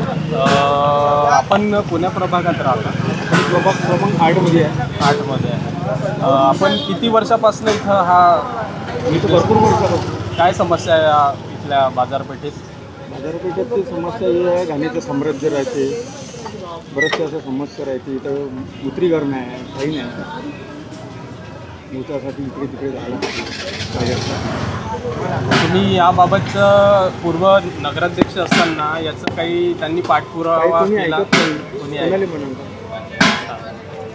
आपण कोण्या प्रभागात राहता? प्रभाग क्रमांक 8मध्ये आहे. 8मध्ये आहे. आपण किती वर्षापासून इथं इथं भरपूर वर्षापासून काय समस्या आहे इथल्या बाजारपेठेत? बाजारपेठेतची समस्या ही आहे, घाण्याचं साम्राज्य राहते, बऱ्याचशा अशा समस्या राहते. इथं उतरीघर नाही, काही नाही, मोठ्यासाठी इकडे तिकडे झालं पाहिजे. तुम्ही याबाबतचं पूर्व नगराध्यक्ष असताना याचं काही त्यांनी पाठपुरावा केला?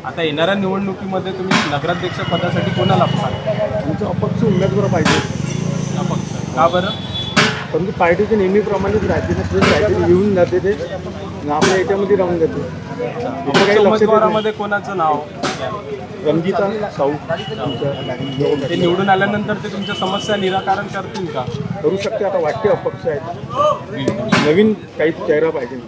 आता येणाऱ्या निवडणुकीमध्ये तुम्ही नगराध्यक्ष पदासाठी कोणाला पाहाल? आमचं अपक्ष उमेदवार पाहिजे. अपक्ष का बरं? परंतु पार्टीचे नेहमीप्रमाणेच राहते ना, तेच काहीतरी येऊन जाते, ते आपल्या याच्यामध्ये राहून जाते. उमेदवारामध्ये कोणाचं नाव? रणजिता शाहू. ते निवडून आल्यानंतर ते तुमच्या समस्या निराकरण करतील का? करू शकते. आता वाटते अपक्ष आहेत, नवीन काही चेहरा पाहिजे.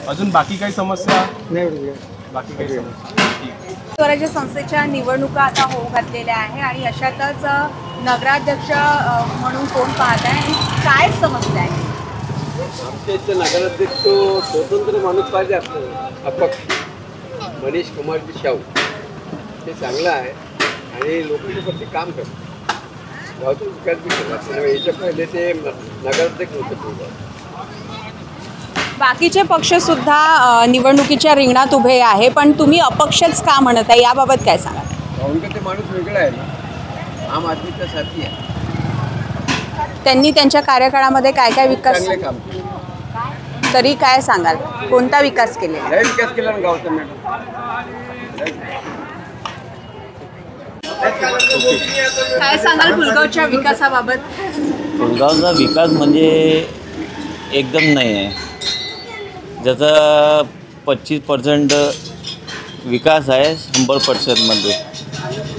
अजून बाकी काही समस्या नाही? बाकी काही समस्या. स्वराज्य संस्थेच्या निवडणुका आता होऊ घातलेल्या आहे आणि अशातच नगराध्यक्ष म्हणून कोण पाहत आहे आणि काय समस्या आहे? आमच्या इथं नगराध्यक्ष स्वतंत्र माणूस पाहिजे आपल्याला, अपक्ष मनीष कुमारजी शाहू. ते चांगलं आहे आणि लोकांच्याप्रती काम करतात, गावचा विकास बी केला. याच्या पहिले ते नगराध्यक्ष होते. बाकीचे पक्षसुद्धा निवडणुकीच्या रिंगणात उभे आहे, पण तुम्ही अपक्षच का म्हणत आहे, याबाबत काय सांगा? काहून का ते माणूस वेगळा आहे ना, आम आदमीच्या साथी आहे. त्यांनी त्यांच्या कार्यकाळामध्ये काय काय विकास चांगले काम केले. तरी काय सांगाल, कोणता विकास केले? लय विकास केला ना गावचा. मॅडम काय सांगाल पुलगावच्या विकासाबाबत? पुलगावचा विकास म्हणजे एकदम नाही आहे. ज्याचा 25% विकास आहे 100%मध्ये,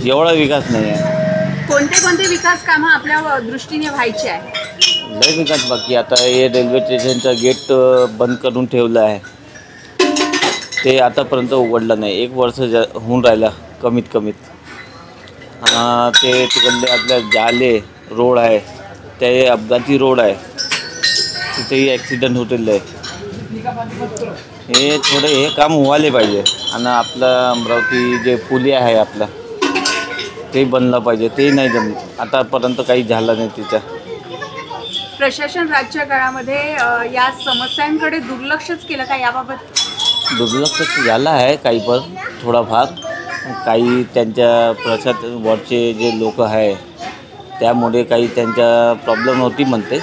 एवढा विकास नाही आहे. कोणते कोणते विकास कामं आपल्या दृष्टीने व्हायचे आहे? लय विकास बाकी. आता हे रेल्वे स्टेशनचं गेट बंद करून ठेवलं आहे, ते आतापर्यंत उघडलं नाही. 1 वर्ष होऊन राहिला कमीत कमीत. ते तिकडले आपल्या जाले रोड आहे, ते अपघाती रोड आहे, तिथेही ॲक्सिडेंट होतील आहे. हे थोडं हे काम व्हायला पाहिजे. आणि आपलं अमरावती जे पुलिया आहे आपला, ते बनलं पाहिजे. ते नाही जमलं आतापर्यंत, काही झालं नाही तिच्या. प्रशासन राज्य काळामध्ये या समस्यांकडे दुर्लक्षच केलं का, याबाबत? दुर्लक्ष झालं आहे काही पण थोडाफार, काही त्यांच्या प्रशासन वरचे जे लोक आहे त्यामुळे काही त्यांच्या प्रॉब्लेम होती म्हणते.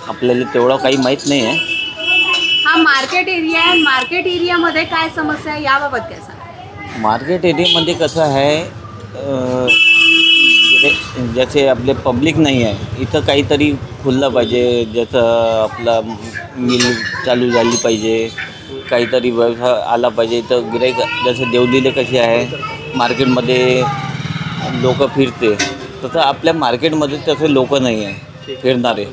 आपल्याला तेवढं काही माहीत नाही आहे. हा मार्केट एरिया आहे, मार्केट एरियामध्ये काय समस्या आहे याबाबत काय सांगा? मार्केट एरियामध्ये कसं आहे, जसे आपले पब्लिक नाही आहे इथं काहीतरी खुललं पाहिजे. जसं आपला मिल चालू झाली पाहिजे, काहीतरी व्यवसाय आला पाहिजे. इथं गिऱ्हाईक जसं देवलीले कसे आहे मार्केटमध्ये लोक फिरते, तसं आपल्या मार्केटमध्ये तसे लोक नाही आहे फिरणारे.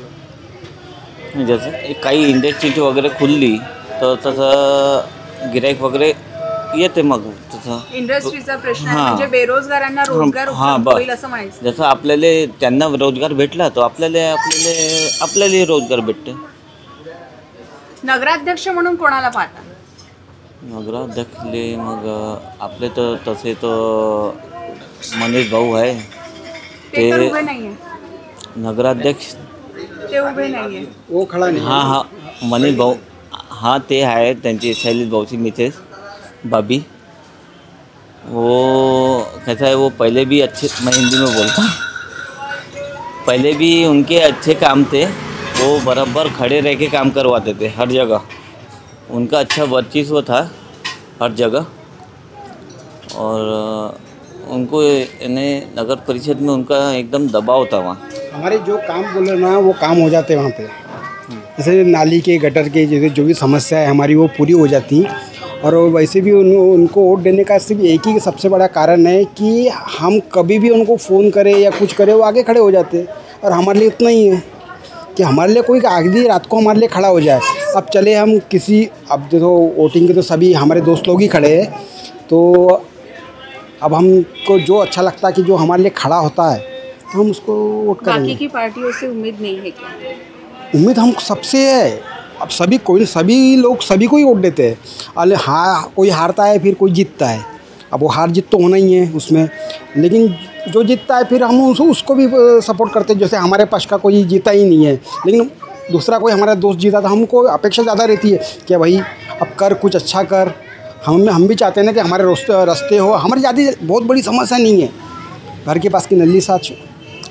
जसं काही इंडस्ट्री वगैरे खुलली तर तसं गिऱ्हाईक वगैरे येते. मग तसं इंडस्ट्रीचा प्रश्न आहे, म्हणजे बेरोजगारांना रोजगार उपलब्ध होईल असं म्हणायचं. जसं आपल्याला त्यांना रोजगार भेटला तो आपल्याला रोजगार भेटते. नगराध्यक्ष म्हणून कोणाला पाहता? नगराध्यक्षले मग आपले तर तसे तर मनीष भाऊ आहे ते तर उभे नाहीये. नगराध्यक्ष ते उभे नाहीये. वो खड़ा नहीं. हाँ मनीष भाऊ हाँ ते आहे. त्यांची शैलेश भाऊची मिसेस भाभी. वो कैसा है, वो पहले भी अच्छे, मैं हिंदी में बोलता हूँ, पहले भी उनके अच्छे काम थे. वो बराबर खड़े रह के काम करवाते थे हर जगह. उनका अच्छा वर्चस्व था हर जगह. और उनको इन्हें नगर परिषद में उनका एकदम दबाव था. वहाँ हमारे जो काम बोले ना वो काम हो जाते वहाँ पे. जैसे नाली के गटर के जैसे जो भी समस्या है हमारी वो पूरी हो जाती. और वैसे भी उनको वोट देने का सिर्फ एक ही सबसे बड़ा कारण है कि हम कभी भी उनको फ़ोन करें या कुछ करें वो आगे खड़े हो जाते. और हमारे लिए इतना ही है कि हमारे लिए कोई आधी रात को हमारे लिए खड़ा हो जाए. अब चले हम किसी, अब देखो वोटिंग के तो सभी हमारे दोस्त लोग ही खड़े हैं, तो अब हमको जो अच्छा लगता है कि जो हमारे लिए खड़ा होता है तो हम उसको वोट करेंगे. बाकी की पार्टियों से उम्मीद नहीं है क्या? उम्मीद हम सबसे है. अब सभी लोग सभी को ही वोट देते हैं. अरे हाँ, कोई हारता है फिर कोई जीतता है. अब वो हार जीत तो होना ही है उसमें, लेकिन जो जीतता है फिर हम उसको भी सपोर्ट करते हैं. जैसे हमारे पक्ष का कोई जीता ही नहीं है लेकिन दूसरा कोई हमारा दोस्त जीता, तो हमको अपेक्षा ज़्यादा रहती है कि भाई अब कर, कुछ अच्छा कर. हम भी चाहते हैं ना कि हमारे रास्ते हो. हमारी ज़्यादा बहुत बड़ी समस्या नहीं है. घर के पास की नली साथ,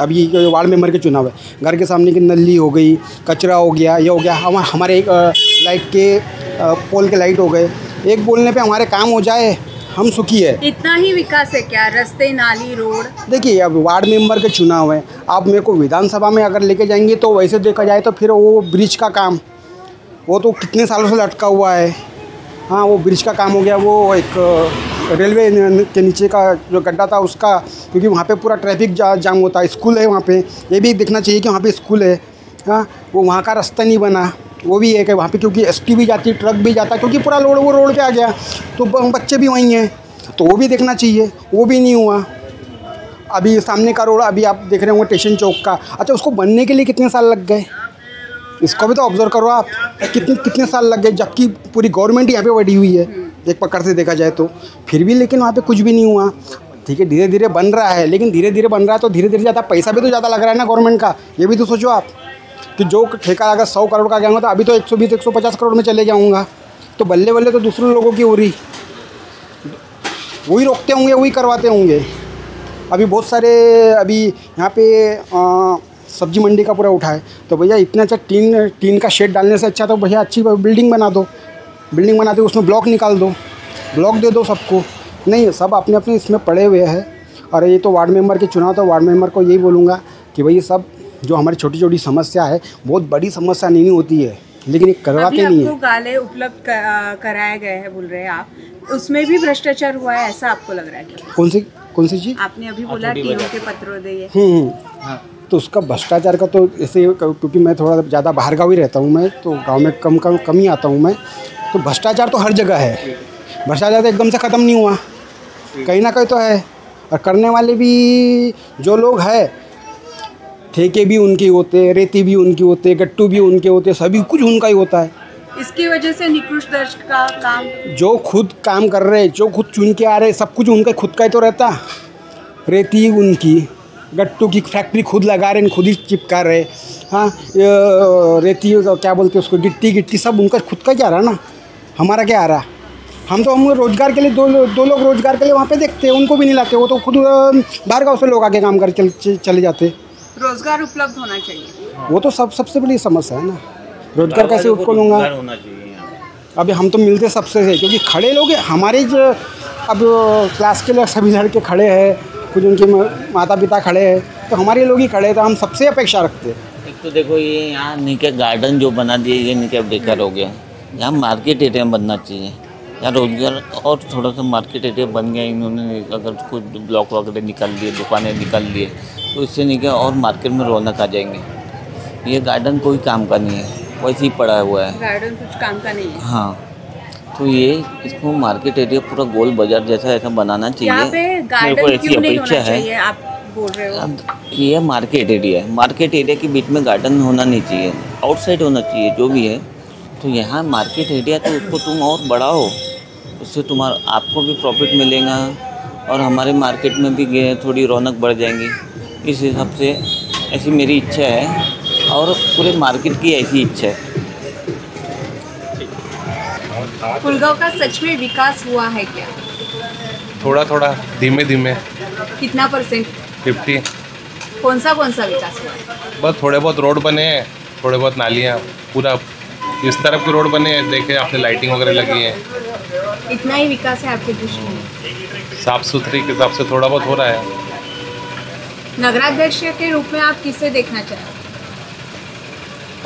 अब ये वार्ड मेंबर के चुनाव है, घर के सामने की नली हो गई, कचरा हो गया, ये हो गया. हमारे एक लाइट के पोल के लाइट हो गए. एक बोलने पे हमारे काम हो जाए, हम सुखी है. इतना ही विकास है क्या? रास्ते, नाली, रोड? देखिए अब वार्ड मेंबर के चुनाव है, आप मेरे को विधानसभा में अगर लेके जाएंगे तो वैसे देखा जाए तो फिर वो ब्रिज का काम वो तो कितने सालों से लटका हुआ है. हाँ, वो ब्रिज का काम हो गया. वो एक रेलवे के नीचे का जो गड्ढा था उसका, क्योंकि वहाँ पे पूरा ट्रैफिक जाम होता है. स्कूल है वहाँ पे, ये भी देखना चाहिए कि वहाँ पे स्कूल है. हाँ, वो वहाँ का रास्ता नहीं बना, वो भी है कि वहाँ पे क्योंकि एसटी भी जाती, ट्रक भी जाता, क्योंकि पूरा लोड वो रोड पे आ गया तो बच्चे भी वहीं हैं, तो वो भी देखना चाहिए. वो भी नहीं हुआ. अभी सामने का रोड अभी आप देख रहे होंगे स्टेशन चौक का, अच्छा उसको बनने के लिए कितने साल लग गए, इसको भी तो ऑब्जर्व करो आप. कितने साल लग गए, जबकि पूरी गवर्नमेंट यहाँ पे बैठी हुई है एक प्रकार से देखा जाए तो. फिर भी लेकिन वहाँ पे कुछ भी नहीं हुआ. ठीक है, धीरे धीरे बन रहा है, लेकिन धीरे धीरे बन रहा है तो धीरे धीरे ज़्यादा पैसा भी तो ज़्यादा लग रहा है ना गवर्नमेंट का. ये भी तो सोचो आप कि जो ठेका अगर 100 करोड़ का गया होगा तो अभी तो 120-150 करोड़ में चले जाऊँगा. तो बल्ले बल्ले तो दूसरे लोगों की हो रही, वही रोकते होंगे, वही करवाते होंगे. अभी बहुत सारे अभी यहाँ पे सब्जी मंडी का पूरा उठा है, तो भैया इतना अच्छा टीन का शेड डालने से अच्छा तो भैया अच्छी बिल्डिंग बना दो. बिल्डिंग बनाते उसमें ब्लॉक निकाल दो, ब्लॉक दे दो सबको. नहीं, सब अपने अपने इसमें पड़े हुए हैं. और ये तो वार्ड मेंबर के चुनाव, तो वार्ड मेंबर को यही बोलूँगा कि भाई सब जो हमारी छोटी छोटी समस्या है, बहुत बड़ी समस्या नहीं होती है, लेकिन ये करवाते नहीं है. गाले उपलब्ध कराए गए हैं बोल रहे हैं आप, उसमें भी भ्रष्टाचार हुआ है ऐसा आपको लग रहा है क्या? कौन सी चीज़ आपने अभी बोला टीओ के पत्र दिए. तो उसका भ्रष्टाचार का तो ऐसे, क्योंकि मैं थोड़ा ज़्यादा बाहर गाँव ही रहता हूँ, मैं तो गांव में कम ही आता हूँ मैं. तो भ्रष्टाचार तो हर जगह है. भ्रष्टाचार तो एकदम से ख़त्म नहीं हुआ, कहीं ना कहीं तो है. और करने वाले भी जो लोग हैं, ठेके भी उनके होते, रेती भी उनकी होते, गट्टू भी उनके होते, सभी कुछ उनका ही होता है. इसकी वजह से निकृष्ट दर्ज का काम, जो खुद काम कर रहे, जो खुद चुन के आ रहे, सब कुछ उनका खुद का ही तो रहता. रेती उनकी, गट्टू की फैक्ट्री खुद लगा रहे, खुद ही चिपका रहे. हाँ, रेती क्या बोलते हैं उसको, गिट्टी सब उनका खुद का क्या आ रहा ना, हमारा क्या आ रहा. हम रोज़गार के लिए दो लोग रोज़गार के लिए वहाँ पे देखते हैं, उनको भी नहीं लाते, वो तो खुद बाहर गाँव से लोग आके काम कर चले जाते। रोजगार उपलब्ध होना चाहिए, वो तो सबसे बड़ी समस्या है ना, रोज़गार कैसे उसको लूँगा। अभी हम तो मिलते सबसे है, क्योंकि खड़े लोग हमारे जो अब क्लास के लोग सभी लड़के खड़े हैं, कुछ उनके माता पिता खड़े हैं, तो हमारे लोग ही खड़े हैं, तो हम सबसे अपेक्षा रखते हैं। एक तो देखो ये यहाँ नीचे गार्डन जो बना दिए ये नीचे बेकार हो गया, यहाँ मार्केट एरिया बनना चाहिए, यहाँ रोजगार और थोड़ा सा मार्केट एरिया बन गया। इन्होंने अगर कुछ ब्लॉक वगैरह निकाल दिए, दुकानें निकाल दिए, तो इससे निकल और मार्केट में रौनक आ जाएंगे। ये गार्डन कोई काम का नहीं है, वैसे ही पड़ा हुआ है, गार्डन कुछ काम का नहीं है। हाँ, तो ये इसको मार्केट एरिया पूरा गोल बाजार जैसा ऐसा बनाना चाहिए। यहाँ पे गार्डन क्यों नहीं होना चाहिए, आप बोल रहे हो? ये मार्केट एरिया है, मार्केट एरिया के बीच में गार्डन होना नहीं चाहिए, आउटसाइड होना चाहिए जो भी है। तो यहाँ मार्केट एरिया तो उसको तुम और बढ़ाओ, उससे तुम्हारा आपको भी प्रॉफिट मिलेगा और हमारे मार्केट में भी थोड़ी रौनक बढ़ जाएंगी। इस हिसाब से ऐसी मेरी इच्छा है और पूरे मार्केट की ऐसी इच्छा है। पुलगांव का सच में विकास हुआ है क्या? थोड़ा थोड़ा धीमे धीमे। कितना %? 50। कौन सा विकास हुआ है? बस थोड़े बहुत रोड बने हैं, थोड़े बहुत नालियाँ, पूरा इस तरफ के रोड बने हैं, देखे आपने लाइटिंग वगैरह लगी है। इतना ही विकास है आपके दृष्टि में? साफ सुथरी के हिसाब से थोड़ा बहुत हो रहा है। नगराध्यक्ष के रूप में आप किसे देखना चाहें?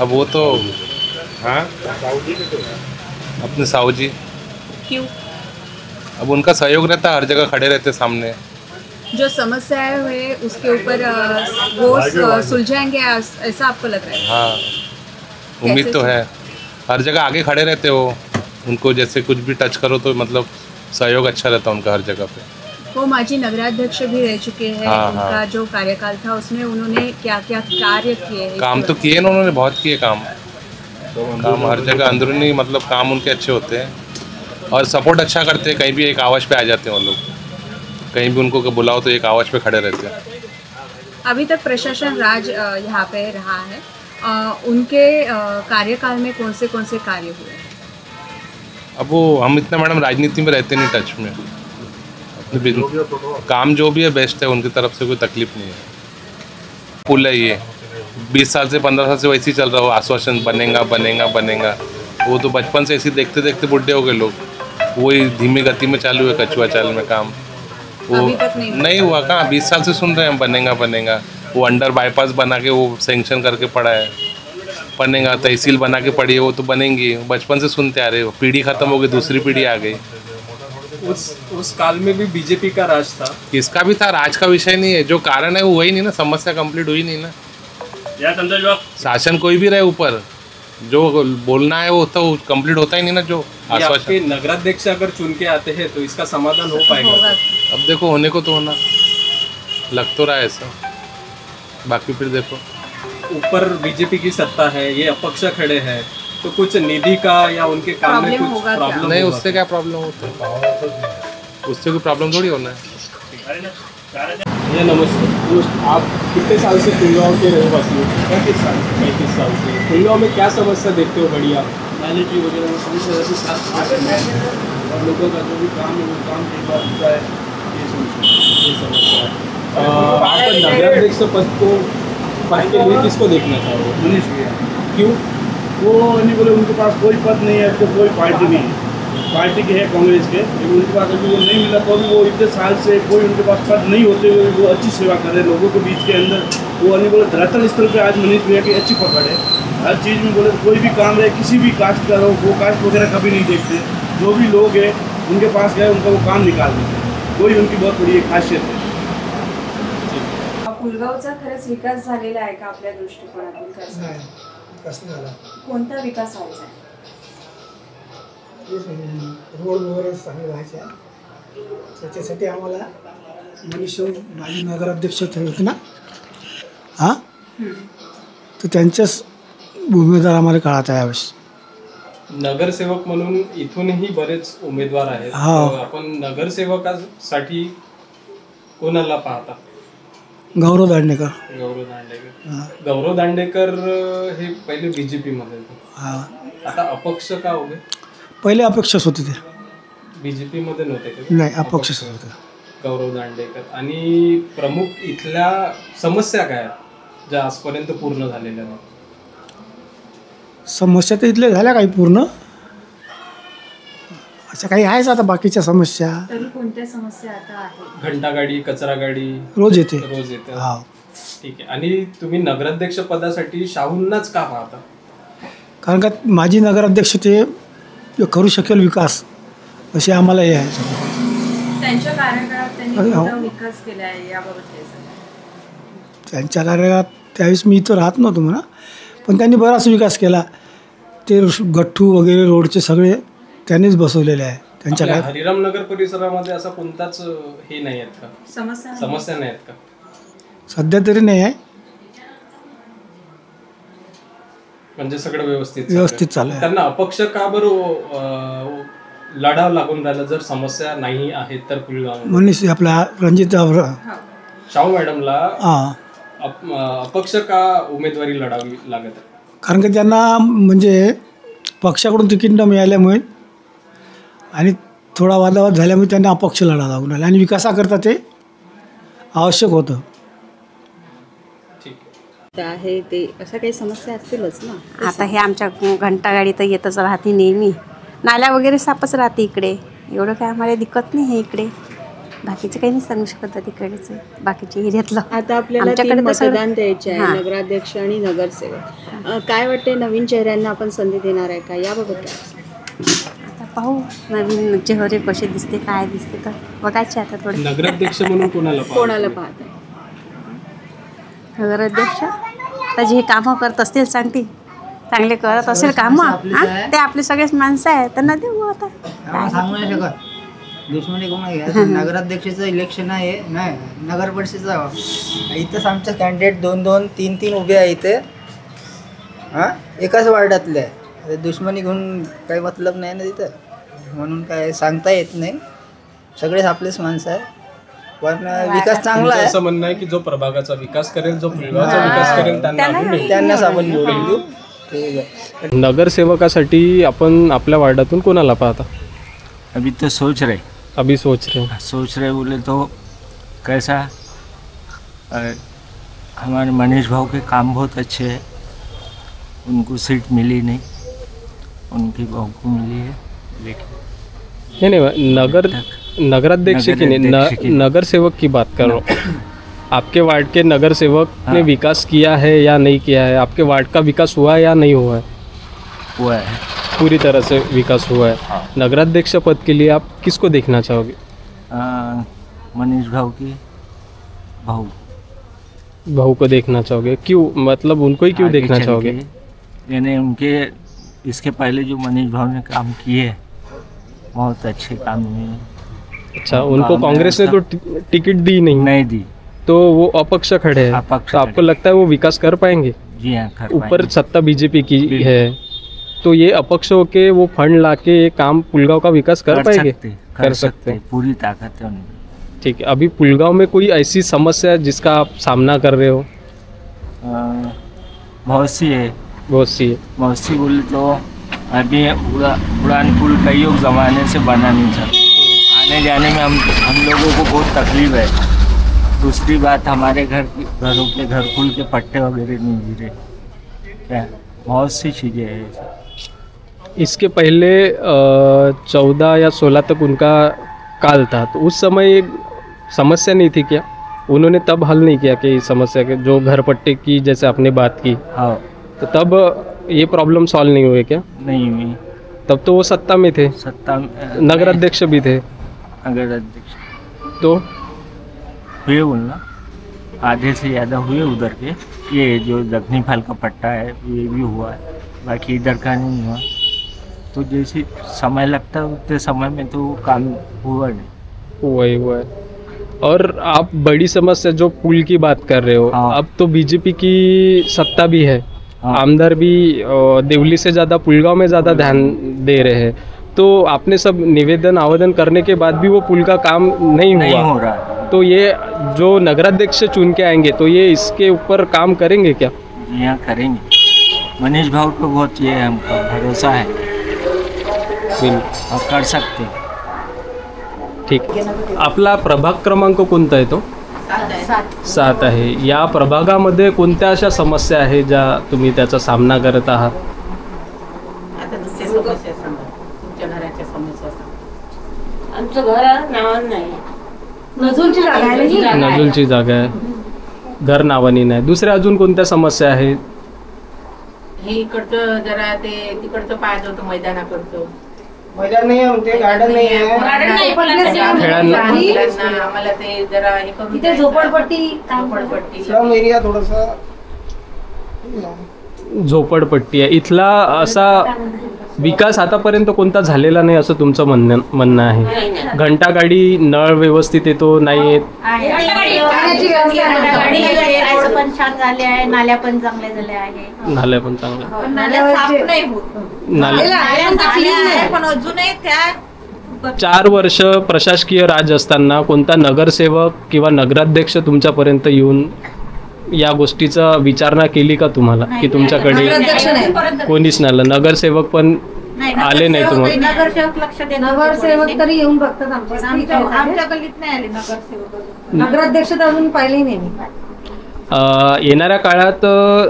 अब वो तो हाँ अपने साहू जी। क्यों? अब उनका सहयोग रहता है, हर जगह खड़े रहते सामने। जो समस्याएं हुए उसके ऊपर वो सुलझाएंगे ऐसा आपको लग रहा है? हाँ, उम्मीद तो है, हर जगह आगे खड़े रहते हो, उनको जैसे कुछ भी टच करो तो मतलब सहयोग अच्छा रहता है उनका हर जगह पे। वो माजी नगराध्यक्ष भी रह चुके हैं। हाँ, उनका हाँ। जो कार्यकाल था उसमें उन्होंने क्या क्या कार्य किए? काम तो किए ना उन्होंने, बहुत किए काम हर जगह अंदरूनी, मतलब काम उनके अच्छे होते हैं और सपोर्ट अच्छा करते हैं। कहीं भी एक आवाज़ पे आ जाते हैं वो लोग, कहीं भी उनको बुलाओ तो एक आवाज़ पे खड़े रहते हैं। अभी तक प्रशासन राज यहाँ पे रहा है, उनके कार्यकाल में कौन से कार्य हुए? अब वो हम इतना मैडम राजनीति में रहते नहीं टच में, अपने काम जो भी है बेस्ट है, उनकी तरफ से कोई तकलीफ नहीं है। पुल है ये 20 साल से 15 साल से वैसे ही चल रहा हो, आश्वासन बनेगा बनेगा बनेगा, वो तो बचपन से ऐसे देखते देखते बुढ़े हो गए लोग। वही धीमी गति में चालू है कछुआ चाल में काम, वो अभी तक नहीं हुआ। कहाँ 20 साल से सुन रहे हैं बनेगा बनेगा। वो अंडर बाईपास बना के वो सेंक्शन करके पड़ा है, बनेगा। तहसील बना के पड़ी है, वो तो बनेंगी, बचपन से सुनते आ रहे हो। पीढ़ी खत्म हो गई, दूसरी पीढ़ी आ गई। उस काल में भी बीजेपी का राज था। किसका भी था, राज का विषय नहीं है, जो कारण है वो वही नहीं ना, समस्या कंप्लीट हुई नहीं ना। शासन कोई भी रहे ऊपर, जो बोलना है वो तो कंप्लीट होता ही नहीं ना। जो आपके नगराध्यक्ष अगर चुन के आते हैं तो इसका समाधान हो पाएगा? अब देखो, होने को तो होना, लग तो रहा है ऐसा, बाकी फिर देखो। ऊपर बीजेपी की सत्ता है, ये अपक्ष खड़े हैं, तो कुछ निधि का या उनके काम में कुछ प्रॉब्लम नहीं? उससे क्या प्रॉब्लम होता है, उससे कोई प्रॉब्लम थोड़ी होना है। ये नमस्ते, आप कितने साल से पुलगांव के रहवासी हो? 35 साल से। पुलगांव में क्या समस्या देखते हो? बढ़िया नाली की वगैरह में समस्या रहती है और लोगों का जो भी काम है वो काम के बाद होता है, ये समस्या है। आप नगराध्यक्ष पद के लिए किसको देखना चाहोगे? मनीष भैया। क्यों? वो नहीं बोले उनके पास कोई पद नहीं है, तो कोई पार्टी नहीं है, पार्टी के है कांग्रेस के, लेकिन उनके पास अभी वो नहीं मिला तो भी वो इतने साल से कोई उनके पास पद नहीं होते हुए वो अच्छी सेवा कर रहे हैं लोगों के बीच के अंदर। वो नहीं बोले धरातल स्तर पे आज मनीष भैया की अच्छी पकड़ है, हर चीज़ में बोले कोई भी काम रहे, किसी भी कास्ट का हो, वो कास्ट वगैरह कभी नहीं देखते। जो भी लोग हैं उनके पास गए, उनका वो काम निकाल देते, वही उनकी बहुत बड़ी एक खासियत है। पुलगावचा खरंच विकास झालेला आहे का आपल्या दृष्टिकोनातून? विकास नाही झाला. कोणता विकास व्हायचा आहे? रोड वगैरे चांगले व्हायचे, त्याच्यासाठी आम्हाला मनीष माजी नगराध्यक्ष होते ना, हां, तर त्यांच्याच भूमिकेदार आम्हाला काळात आहे यावेळेस. नगरसेवक म्हणून इथूनही बरेच उमेदवार आहेत, तर आपण नगरसेवकासाठी कोणाला पाहता? गौरव दांडेकर. गौरव दांडेकर हे पहिले बीजेपी मध्ये होते, आता अपक्ष का हो गए? पहिले अपेक्षाच होते ते. BJP मध्ये नव्हते का? नाही, अपक्षच होतं. गौरव दांडेकर. आणि प्रमुख इथल्या समस्या काय आहेत ज्या आजपर्यंत पूर्ण झालेल्या नाही? समस्या तर इथल्या झाल्या काही पूर्ण, असं काही आहेच आता बाकीच्या समस्या. तरी कोणत्या समस्या आता आहेत? घंटागाडी, कचरा गाडी रोज येते. हा, ठीक आहे. आणि तुम्ही नगराध्यक्ष पदासाठी शाहूंनाच का पाहता? कारण का माजी नगराध्यक्ष ते करू शकेल विकास, असे आम्हाला हे आहे. त्यांच्या कार्यकाळात त्यांनी कोणता विकास केला आहे याबाबत काय सांगा? त्यांच्या कार्यकाळात त्यावेळेस मी इथं राहत नव्हतो म्हणा, पण त्यांनी बराच विकास केला. ते गठ्ठू वगैरे रोडचे सगळे त्यांनीच बसवलेले आहे त्यांच्या आपल्या काळात. हरिराम नगर परिसरामध्ये असा कोणताच हे नाही आहेत का, समस्या नाही आहेत का? सध्या तरी नाही आहे, म्हणजे सगळं व्यवस्थित चालू आहे. त्यांना अपक्ष का बरं लढावं लागून राहिलं जर समस्या नाही आहेत तर? पुलगाव मनीष आपला रणजित शाहू मॅडमला हां, अपक्ष का उमेदवारी लढावी लागत आहे? कारण की त्यांना म्हणजे पक्षाकडून तिकीट न मिळाल्यामुळे आणि थोडा वादावाद झाल्यामुळे त्यांना अपक्ष लढा लागून राहिला, आणि विकासाकरता ते आवश्यक होतं. आहे ते अशा काही समस्या असतीलच ना. आता हे आमच्या घंटागाडी तर येतच राहते नेहमी, नाल्या वगैरे साफच राहते इकडे, एवढं काय आम्हाला दिक्कत नाही आहे इकडे. बाकीचं काही नाही सांगू शकत तिकडेचं, बाकीच्या एरियातलं. आता आपल्याला 3 मतदान द्यायचे आहे, नगराध्यक्ष आणि नगरसेवक. काय वाटते, नवीन चेहऱ्यांना आपण संधी देणार आहे का, याबाबत काय? आता पाहू नवीन चेहरे कसे दिसते, काय दिसते, तर बघायचे आता थोडे. नगराध्यक्ष म्हणून कोणाला पाहत? नगराध्यक्ष आता जे कामं करत असतील चांगले करत असेल कामं, ते आपले सगळेच माणसं आहेत, त्यांना देऊ. आता सांगू नाही शकत, दुश्मनी कोण घ्या. नगराध्यक्षाचं इलेक्शन आहे, नाही नगर परिषदेचं. इथंच आमचं कॅन्डिडेट 2-2, 3-3 उभे आहे इथे, हां, एकाच वार्डातले आहे. दुश्मनी घेऊन काही मतलब नाही ना तिथं, म्हणून काय सांगता येत नाही. सगळेच आपलेच माणसं आहे, पण विकास चांगला आहे. असं म्हणणं आहे की जो प्रभागाचा विकास करेल, जो पुलगावचा विकास करेल त्यांनाच आपण निवडून देऊ. नगरसेवकासाठी आपण आपल्या वार्डातून कोणाला पाहता? अभी तो सोच रहे बोले तो कैसा हमारे मनीष भाव के काम बहुत अच्छे हैं, उनको सीट मिली नहीं, उनकी बहू को मिली है, लेकिन नहीं नगराध्यक्ष की नहीं, नगर सेवक की बात कर रहा हूँ. आपके वार्ड के नगर सेवक ने विकास किया है या नहीं किया है? आपके वार्ड का विकास हुआ है या नहीं हुआ है? हुआ है, पूरी तरह से विकास हुआ है. नगराध्यक्ष पद के लिए आप किसको देखना चाहोगे? मनीष भाव की बहू को देखना चाहोगे? क्यों, मतलब उनको ही क्यों देखना चाहोगे? यानी उनके इसके पहले जो मनीष भाव ने काम किए बहुत अच्छे काम हुए. अच्छा, उनको कांग्रेस ने तो टिकट दी नहीं दी, तो वो अपक्ष खड़े हैं. तो आपको लगता है वो विकास कर पाएंगे? जी हाँ, कर ऊपर पाएंगे. सत्ता बीजेपी की है, तो ये अपक्ष होके वो फंड लाके ये काम पुलगांव का विकास कर पाएंगे? कर सकते हैं, पूरी ताकत है उनमें. ठीक है. अभी पुलगांव में कोई ऐसी समस्या है जिसका आप सामना कर रहे हो? बहुत सी है. बहुत सी बोले तो अभी उड़ान पुल कई ज़माने से बना नहीं था, आने जाने में हम लोगों को बहुत तकलीफ है. दूसरी बात, हमारे घरों के घरकुल के पट्टे वगैरह नहीं गिरे, क्या बहुत सी चीज़ें हैं. इसके पहले 14 या 16 तक उनका काल था, तो उस समय एक समस्या नहीं थी क्या? उन्होंने तब हल नहीं किया कि समस्या के जो घर पट्टे की जैसे आपने बात की? हाँ. तो तब ये प्रॉब्लम सॉल्व नहीं हुए क्या? नहीं हुई. तब तो वो सत्ता में थे, नगराध्यक्ष भी थे. नगराध्यक्ष तो हुए बोलना, आधे से ज़्यादा हुए उधर के. ये जो दक्षिणी फाल का पट्टा है ये भी हुआ है, बाकी इधर का नहीं हुआ. तो जैसे समय लगता है उतने समय में तो काम हुआ नहीं. वही हुआ है. और आप बड़ी समस्या जो पुल की बात कर रहे हो, अब तो बीजेपी की सत्ता भी है, आमदार भी देवली से ज़्यादा पुलगांव में ज़्यादा ध्यान दे रहे हैं. तो आपने सब निवेदन आवेदन करने के बाद भी वो पुल का काम नहीं हो रहा. तो ये जो नगराध्यक्ष चुन के आएंगे तो ये इसके ऊपर काम करेंगे क्या? जी हाँ, करेंगे. मनीष भाव को बहुत ये हमको भरोसा है, और कर सकते. ठीक. आपला प्रभाग क्रमांक कोणता आहे तो? 7 आहे. या प्रभागामध्ये कोणत्या अशा समस्या आहेत ज्या तुम्ही त्याचा सामना करत आहात? आमचं घर नावानं नाही, नजूलची जागा आहे. नजूलची जागा आहे, घर नावानी नाही. दुसऱ्या अजून कोणत्या समस्या आहेत? हे इकडचं जरा ते तिकडचं पाहिजे होतं मैदानाकडचं. मैदान नाही आहे, गार्डन नाही आहे. खेळांना आम्हाला ते जरा हे कमी इथे झोपडपट्टी श्रम एरिया थोडंसं झोपडपट्टी आहे. इथला असा विकास आतापर्यंत कोणता झालेला नाही असं तुमचं म्हणणं आहे? घंटागाडी नळ व्यवस्थित येतो नाही येत? रोड पण छान झाले आहे, नाल्या पण चांगल्या झाल्या आहे. नाल्या पण चांगल्या, नाल्या साफ नाही होत. नाल्या पण अजूनही त्या 4 वर्ष प्रशासकीय राज असताना कोणता नगरसेवक किंवा नगराध्यक्ष तुमच्यापर्यंत येऊन या गोष्टीचा विचारणा केली का तुम्हाला की तुमच्याकडे कोणीच नाही? नगरसेवक पण आले नाही तुम्हाला? नगरसेवक लक्ष दे. नगरसेवक तरी येऊन बघतात आमच्या गल्लीत नाही आले नगरसेवक. नगराध्यक्ष तर अजून पाहिलेही नाही. येणाऱ्या काळात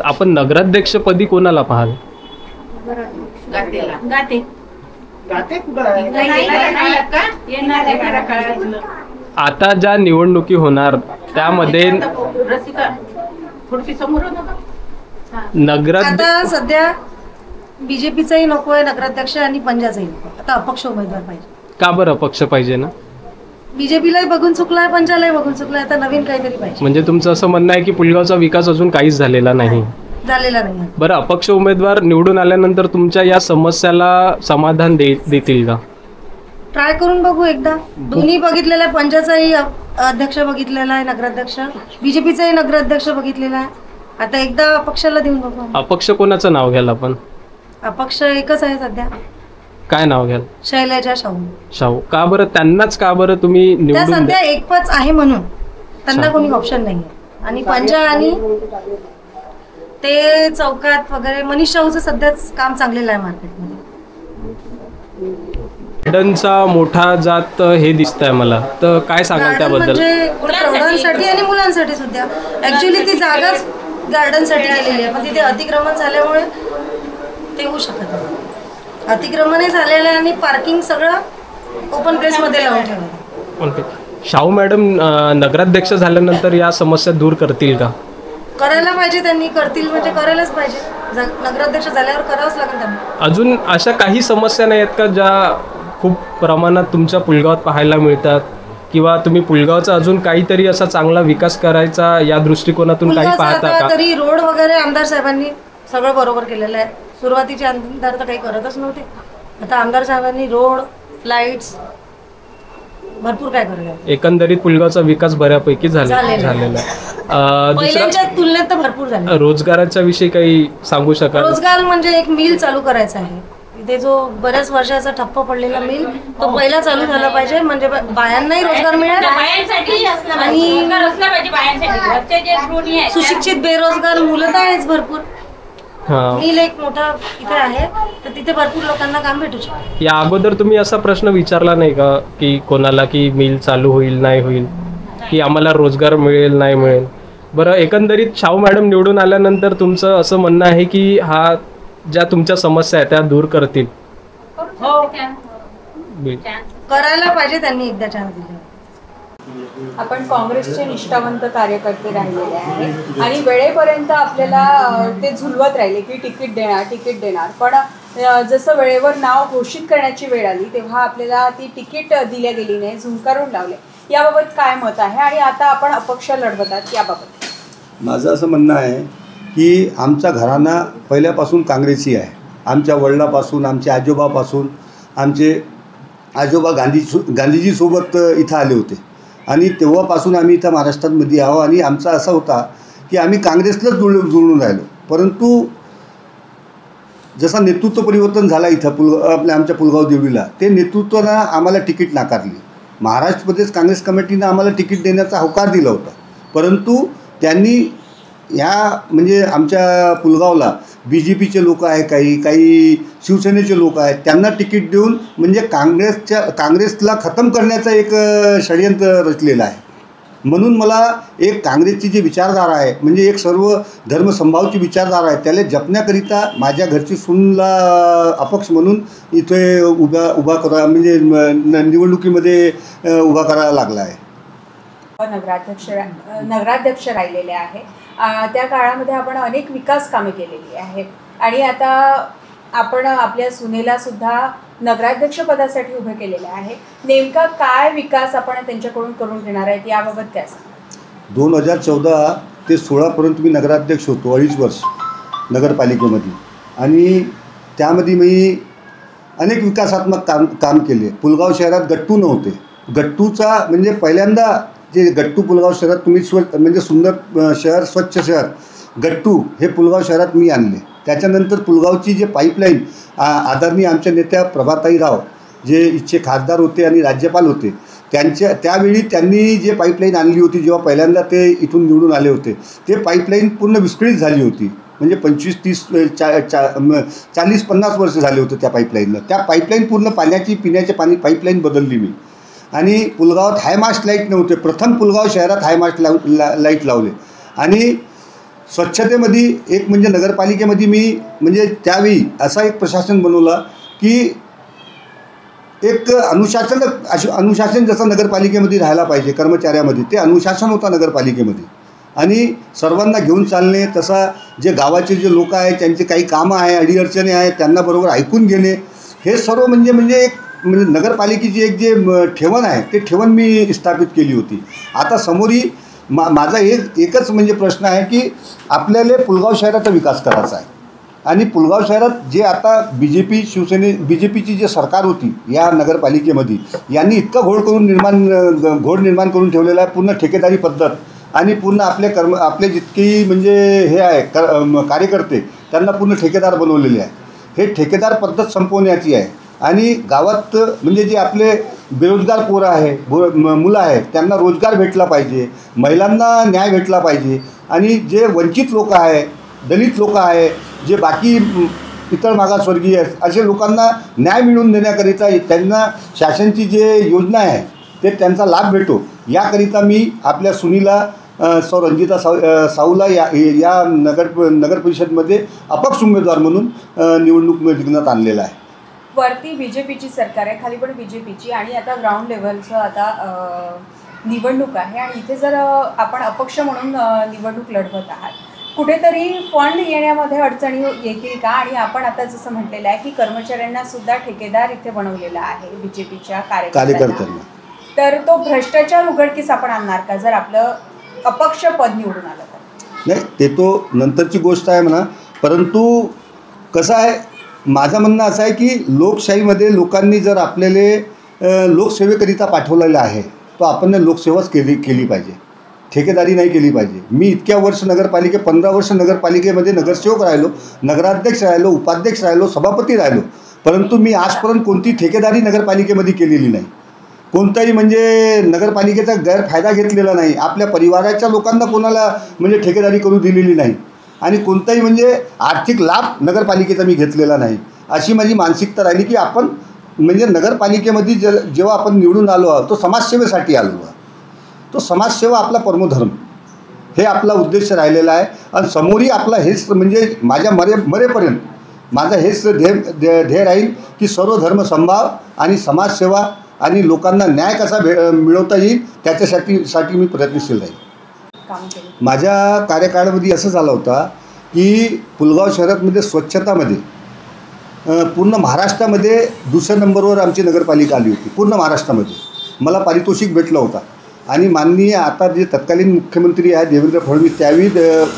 आपण नगराध्यक्षपदी कोणाला पाहाल? आता ज्या निवडणुकी होणार त्यामध्ये आता सध्या बीजेपीचाही नको आहे नगराध्यक्ष आणि पंजाचाही नको. आता अपक्ष उमेदवार पाहिजे. का बरं अपक्ष पाहिजे ना? बीजेपीलाही बघून चुकलाय, पंजालाही बघून चुकलाय, आता नवीन काहीतरी पाहिजे. म्हणजे तुमचं असं म्हणणं आहे की पुलगावचा विकास अजून काहीच झालेला नाही? झालेला नाही. बरं, अपक्ष उमेदवार निवडून आल्यानंतर तुमच्या या समस्याला समाधान देतील का? ट्राय करून बघू एकदा. दोन्ही बघितलेला आहे, पंजाचाही अध्यक्ष बघितलेला आहे, नगराध्यक्ष, बीजेपीचाही नगराध्यक्ष बघितलेला आहे. आता एकदा अपक्षाला देऊन बघू. अपक्ष कोणाचं नाव घ्याल आपण? अपक्ष एकच आहे सध्या. काय नाव घ्याल? शैलजा शाहू. का बरं त्यांनाच? का बरं तुम्ही त्या निवडून सध्या एकच आहे म्हणून त्यांना कोणी ऑप्शन नाही. आणि पंजा आणि ते चौकात वगैरे मनीष शाहूचं सध्याच काम चांगलेलं आहे मार्केटमध्ये. गार्डनचा मोठा जात हे दिसतंय मला, तर काय सांगाल त्याबद्दल? म्हणजे प्रौढांसाठी आणि मुलांसाठी सुद्धा ऍक्च्युली ती जागाच गार्डनसाठी केलेली आहे, पण तिथे अतिक्रमण झाल्यामुळे ते होऊ शकत नाही. अतिक्रमणही झालेलं आहे आणि पार्किंग सगळं ओपन प्लेसमध्ये लावून ठेवलं. शाहू मॅडम नगराध्यक्ष झाल्यानंतर या समस्या दूर करतील का? करायला पाहिजे त्यांनी. करतील म्हणजे करायलाच पाहिजे. नगराध्यक्ष झाल्यावर करावंच लागेल त्यांना. अजून अशा काही समस्या नाही आहेत का ज्या खूप प्रमाणात तुमच्या पुलगावात पाहायला मिळतात, किंवा तुम्ही पुलगावचा अजून काहीतरी असा चांगला विकास करायचा या दृष्टिकोनातून काही पाहता का? तरी रोड वगैरे आमदार साहेबांनी सगळं बरोबर केलेलं आहे. सुरुवातीचे आमदार तर काही करतच नव्हते. आता आमदार साहेबांनी रोड, लाईट्स भरपूर काय करलं. एकंदरीत पुलगावचा विकास बऱ्यापैकी झालेला आहे. पहिल्यांच्या तुलनेत तर भरपूर झालं. रोजगाराच्या विषयी काही सांगू शकाल? रोजगार म्हणजे एक मिल चालू करायचा आहे. इथे जो बऱ्याच वर्षाचा ठप्प पडलेला मिल तो पहिला चालू झाला पाहिजे, म्हणजे बायांनाही रोजगार मिळेल आणि सुशिक्षित बेरोजगार मुलं तर आहेच भरपूर. मिल एक मोठा इथे आहे, तर तिथे भरपूर लोकांना काम भेटू शकते. या अगोदर तुम्ही असा प्रश्न विचारला नाही का की कोणाला की मिल चालू होईल नाही होईल, की आम्हाला रोजगार मिळेल नाही मिळेल? बरं, एकंदरीत शाहू मॅडम निवडून आल्यानंतर तुमचं असं म्हणणं आहे की हा ज्या तुमच्या समस्या आहेत त्या दूर करतील? करायला पाहिजे त्यांनी एकदा चान्स दिला. आपण काँग्रेसचे निष्ठावंत कार्यकर्ते राहिलेले आहे आणि वेळेपर्यंत आपल्याला ते झुलवत राहिले की तिकीट देणार, पण जसं वेळेवर नाव घोषित करण्याची वेळ आली तेव्हा आपल्याला ती तिकीट दिल्या गेली नाही, झुंकारून लावले. याबाबत काय मत आहे आणि आता आपण अपक्ष लढवतात याबाबत? माझं असं म्हणणं आहे की आमचा घराणा पहिल्यापासून काँग्रेसी आहे. आमच्या वडिलापासून, आमच्या आजोबापासून. आमचे आजोबा गांधीजीसोबत इथं आले होते आणि तेव्हापासून आम्ही इथं महाराष्ट्रामध्ये आहो आणि आमचा असा होता की आम्ही काँग्रेसलाच जुळून राहिलो. परंतु जसं नेतृत्व परिवर्तन झाला इथं आमच्या पुलगाव देवळीला, ते नेतृत्वानं आम्हाला तिकीट नाकारली. महाराष्ट्र प्रदेश काँग्रेस कमिटीनं आम्हाला तिकीट देण्याचा होकार दिला होता, परंतु त्यांनी ह्या म्हणजे आमच्या पुलगावला BJPचे लोक आहे, काही शिवसेनेचे लोक आहेत, त्यांना तिकीट देऊन म्हणजे काँग्रेसला खतम करण्याचं एक षडयंत्र रचलेलं आहे. म्हणून मला एक काँग्रेसची जी विचारधारा आहे म्हणजे एक सर्व धर्मसंभावची विचारधारा आहे त्याला जपण्याकरिता माझ्या घरची सूनला अपक्ष म्हणून इथे उभा करा म्हणजे निवडणुकीमध्ये उभा करायला लागला आहे. नगराध्यक्ष राहिलेले आहे. त्या काळामध्ये आपण अनेक विकास कामे केलेली आहेत आणि आता आपण आपल्या सुनेला सुद्धा नगराध्यक्ष पदासाठी उभे केलेले आहे. नेमका काय विकास आपण त्यांच्याकडून करून घेणार आहेत याबाबत काय सांगा? 2014 ते 16पर्यंत मी नगराध्यक्ष होतो, 2.5 वर्ष नगरपालिकेमध्ये आणि त्यामध्ये मी अनेक विकासात्मक काम केले. पुलगाव शहरात गट्टू नव्हते. गट्टूचा म्हणजे पहिल्यांदा जे गट्टू पुलगाव शहरात तुम्ही म्हणजे सुंदर शहर, स्वच्छ शहर, गट्टू हे पुलगाव शहरात मी आणले. त्याच्यानंतर पुलगावची जे पाईपलाईन आदरणीय आमच्या नेत्या प्रभाताई राव जे इथचे खासदार होते आणि राज्यपाल होते त्यावेळी त्यांनी जे पाईपलाईन आणली होती जेव्हा पहिल्यांदा ते इथून निवडून आले होते ते पाईपलाईन पूर्ण विस्कळीत झाली होती. म्हणजे 40-50 वर्ष झाले होते त्या पाईपलाईनला. त्या पाईपलाईन पूर्ण पिण्याचे पाणी पाईपलाईन बदलली मी. आणि पुलगावात हायमास्ट लाईट नव्हते. प्रथम पुलगाव शहरात हायमास्ट लाईट लावले. आणि स्वच्छतेमध्ये एक म्हणजे नगरपालिकेमध्ये मी म्हणजे त्यावेळी असा एक प्रशासन बनवला की एक अनुशासन जसं नगरपालिकेमध्ये राहायला पाहिजे कर्मचाऱ्यामध्ये ते अनुशासन होता नगरपालिकेमध्ये. आणि सर्वांना घेऊन चालणे, तसा जे गावाचे जे लोक आहेत त्यांचे काही कामं आहे, अडीअडचणी आहे, त्यांना बरोबर ऐकून घेणे, हे सर्व म्हणजे एक म्हणजे नगरपालिकेची एक जे ठेवण आहे ते ठेवण मी स्थापित केली होती. आता समोरी माझा एकच म्हणजे प्रश्न आहे की आपल्याला पुलगाव शहराचा विकास करायचा आहे. आणि पुलगाव शहरात जे आता BJPची जे सरकार होती या नगरपालिकेमध्ये यांनी इतकं घोड निर्माण करून ठेवलेला आहे. पूर्ण ठेकेदारी पद्धत आणि पूर्ण आपले जितकी म्हणजे हे आहे कार्यकर्ते त्यांना पूर्ण ठेकेदार बनवलेले आहे. हे ठेकेदार पद्धत संपवण्याची आहे. आणि गावात म्हणजे जे आपले बेरोजगार पोरं आहे मुलं आहेत त्यांना रोजगार भेटला पाहिजे, महिलांना न्याय भेटला पाहिजे. आणि जे वंचित लोक आहे, दलित लोक आहे, जे बाकी इतर मागासवर्गीय असे लोकांना न्याय मिळवून देण्याकरिता त्यांना शासनाची जे योजना आहे ते त्यांचा लाभ भेटो याकरिता मी आपल्या सुनीला रंजिता साऊला या नगर परिषदमध्ये अपक्ष उमेदवार म्हणून निवडणूक जिंकण्यात आणलेला आहे. वरती BJPची सरकार आहे, खाली पण BJPची आणि आता ग्राउंड लेवलचं आता निवडणूक आहे आणि इथे जर आपण अपक्ष म्हणून निवडणूक लढवत आहात कुठेतरी फंड येण्यामध्ये अडचणी येतील का? आणि आपण आता जसं म्हटलेलं आहे की कर्मचाऱ्यांना सुद्धा ठेकेदार इथे बनवलेला आहे BJPच्या कार्यकर्त्यांना, तर तो भ्रष्टाचार उघडकीस आपण आणणार का जर आपलं अपक्ष पद निवडून आलं तर? नाही, ते तो नंतरची गोष्ट आहे म्हणा. परंतु कसं आहे माझं म्हणणं असं आहे की लोकशाहीमध्ये लोकांनी जर आपल्याला लोकसेवेकरिता पाठवलेलं आहे तो आपण लोकसेवाच केली पाहिजे, ठेकेदारी नाही केली पाहिजे. मी इतक्या वर्ष 15 वर्ष नगरपालिकेमध्ये नगरसेवक राहिलो, नगराध्यक्ष राहिलो, उपाध्यक्ष राहिलो, सभापती राहिलो. परंतु मी आजपर्यंत कोणती ठेकेदारी नगरपालिकेमध्ये केलेली नाही. कोणताही म्हणजे नगरपालिकेचा गैरफायदा घेतलेला नाही. आपल्या परिवाराच्या लोकांना कोणाला म्हणजे ठेकेदारी करू दिलेली नाही. आणि कोणताही म्हणजे आर्थिक लाभ नगरपालिकेचा मी घेतलेला नाही. अशी माझी मानसिकता राहिली की आपण म्हणजे नगरपालिकेमध्ये जेव्हा आपण निवडून आलो आहोत तो समाजसेवेसाठी आलो आहे. तो समाजसेवा आपला परमोधर्म हे आपला उद्देश राहिलेला आहे. आणि समोरही आपला हेच म्हणजे माझ्या मरेपर्यंत माझा हेच ध्येय राहील की सर्व धर्मसंभाव आणि समाजसेवा आणि लोकांना न्याय कसा मिळवता येईल त्याच्यासाठी मी प्रयत्नशील राहील. माझ्या कार्यकाळामध्ये असं झालं होता की पुलगाव शहरामध्ये स्वच्छतामध्ये पूर्ण महाराष्ट्रामध्ये 2ऱ्या नंबरवर आमची नगरपालिका आली होती. पूर्ण महाराष्ट्रामध्ये मला पारितोषिक भेटलं होता. आणि माननीय आता जे तत्कालीन मुख्यमंत्री आहेत देवेंद्र फडणवीस त्यावेळी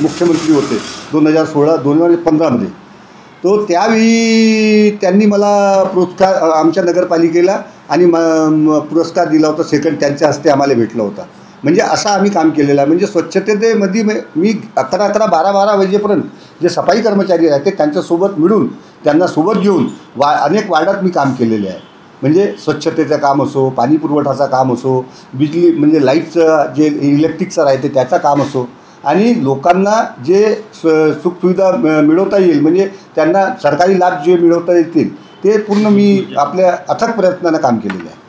मुख्यमंत्री होते 2015मध्ये. तो त्यावेळी त्यांनी मला पुरस्कार आमच्या नगरपालिकेला आणि पुरस्कार दिला होता. सेकंड त्यांच्या हस्ते आम्हाला भेटला होता. म्हणजे असं आम्ही काम केलेलं आहे. म्हणजे स्वच्छतेमध्ये मी 11-11, 12-12 वाजेपर्यंत जे सफाई कर्मचारी आहेत ते त्यांच्यासोबत मिळून त्यांना सोबत घेऊन अनेक वार्डात मी काम केलेले आहे. म्हणजे स्वच्छतेचं काम असो, पाणी पुरवठाचं काम असो, बिजली म्हणजे लाईटचं जे इलेक्ट्रिकचं राहते त्याचं काम असो, आणि लोकांना जे सुखसुविधा मिळवता येईल, म्हणजे त्यांना सरकारी लाभ जे मिळवता येतील ते पूर्ण मी आपल्या अथक प्रयत्नानं काम केलेलं आहे.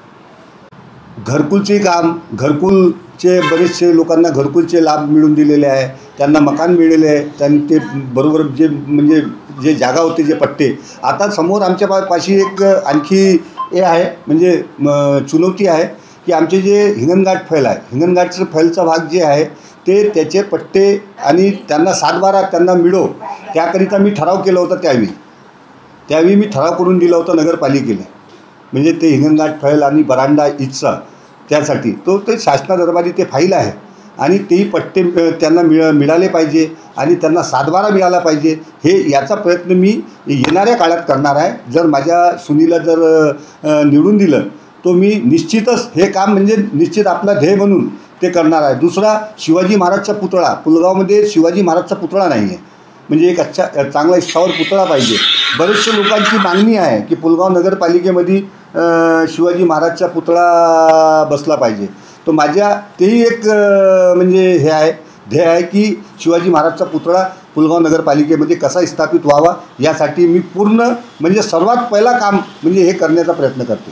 घरकुलचे काम, घरकुलचे बरेचसे लोकांना घरकुलचे लाभ मिळून दिलेले आहे, त्यांना मकान मिळाले आहे, त्यांनी ते बरोबर जे म्हणजे जे जागा होते जे पट्टे. आता समोर आमच्या पाशी एक आणखी हे आहे म्हणजे चुनौती आहे की आमचे जे हिंगणघाट फैल आहे, हिंगणघाटचं फैलचा भाग जे आहे ते त्याचे पट्टे आणि त्यांना 7/12 त्यांना मिळो त्याकरिता मी ठराव केला होता. त्यावेळी मी ठराव करून दिला होता नगरपालिकेने, म्हणजे ते हिंगणघाट फैल आणि बरांडा इथचा त्यासाठी ते शासनादरबारी ते फाईल आहे आणि तेही पट्टे त्यांना मिळाले पाहिजे आणि त्यांना 7/12 मिळाला पाहिजे. हे याचा प्रयत्न मी येणाऱ्या काळात करणार आहे. जर माझ्या सुनीला जर निवडून दिलं तो मी निश्चितच हे काम म्हणजे निश्चित आपला ध्येय म्हणून ते करणार आहे. दुसरा, शिवाजी महाराजचा पुतळा, पुलगावमध्ये शिवाजी महाराजचा पुतळा नाही आहे, म्हणजे एक चांगला स्थावर पुतळा पाहिजे. बरेचशा लोकांची मागणी आहे की पुलगाव नगरपालिकेमध्ये शिवाजी महाराजचा पुतळा बसला पाहिजे. तो माझ्या तेही एक म्हणजे हे आहे, ध्येय आहे की शिवाजी महाराजचा पुतळा पुलगाव नगरपालिकेमध्ये कसा स्थापित व्हावा यासाठी मी पूर्ण म्हणजे सर्वात पहिला काम म्हणजे हे करण्याचा प्रयत्न करते.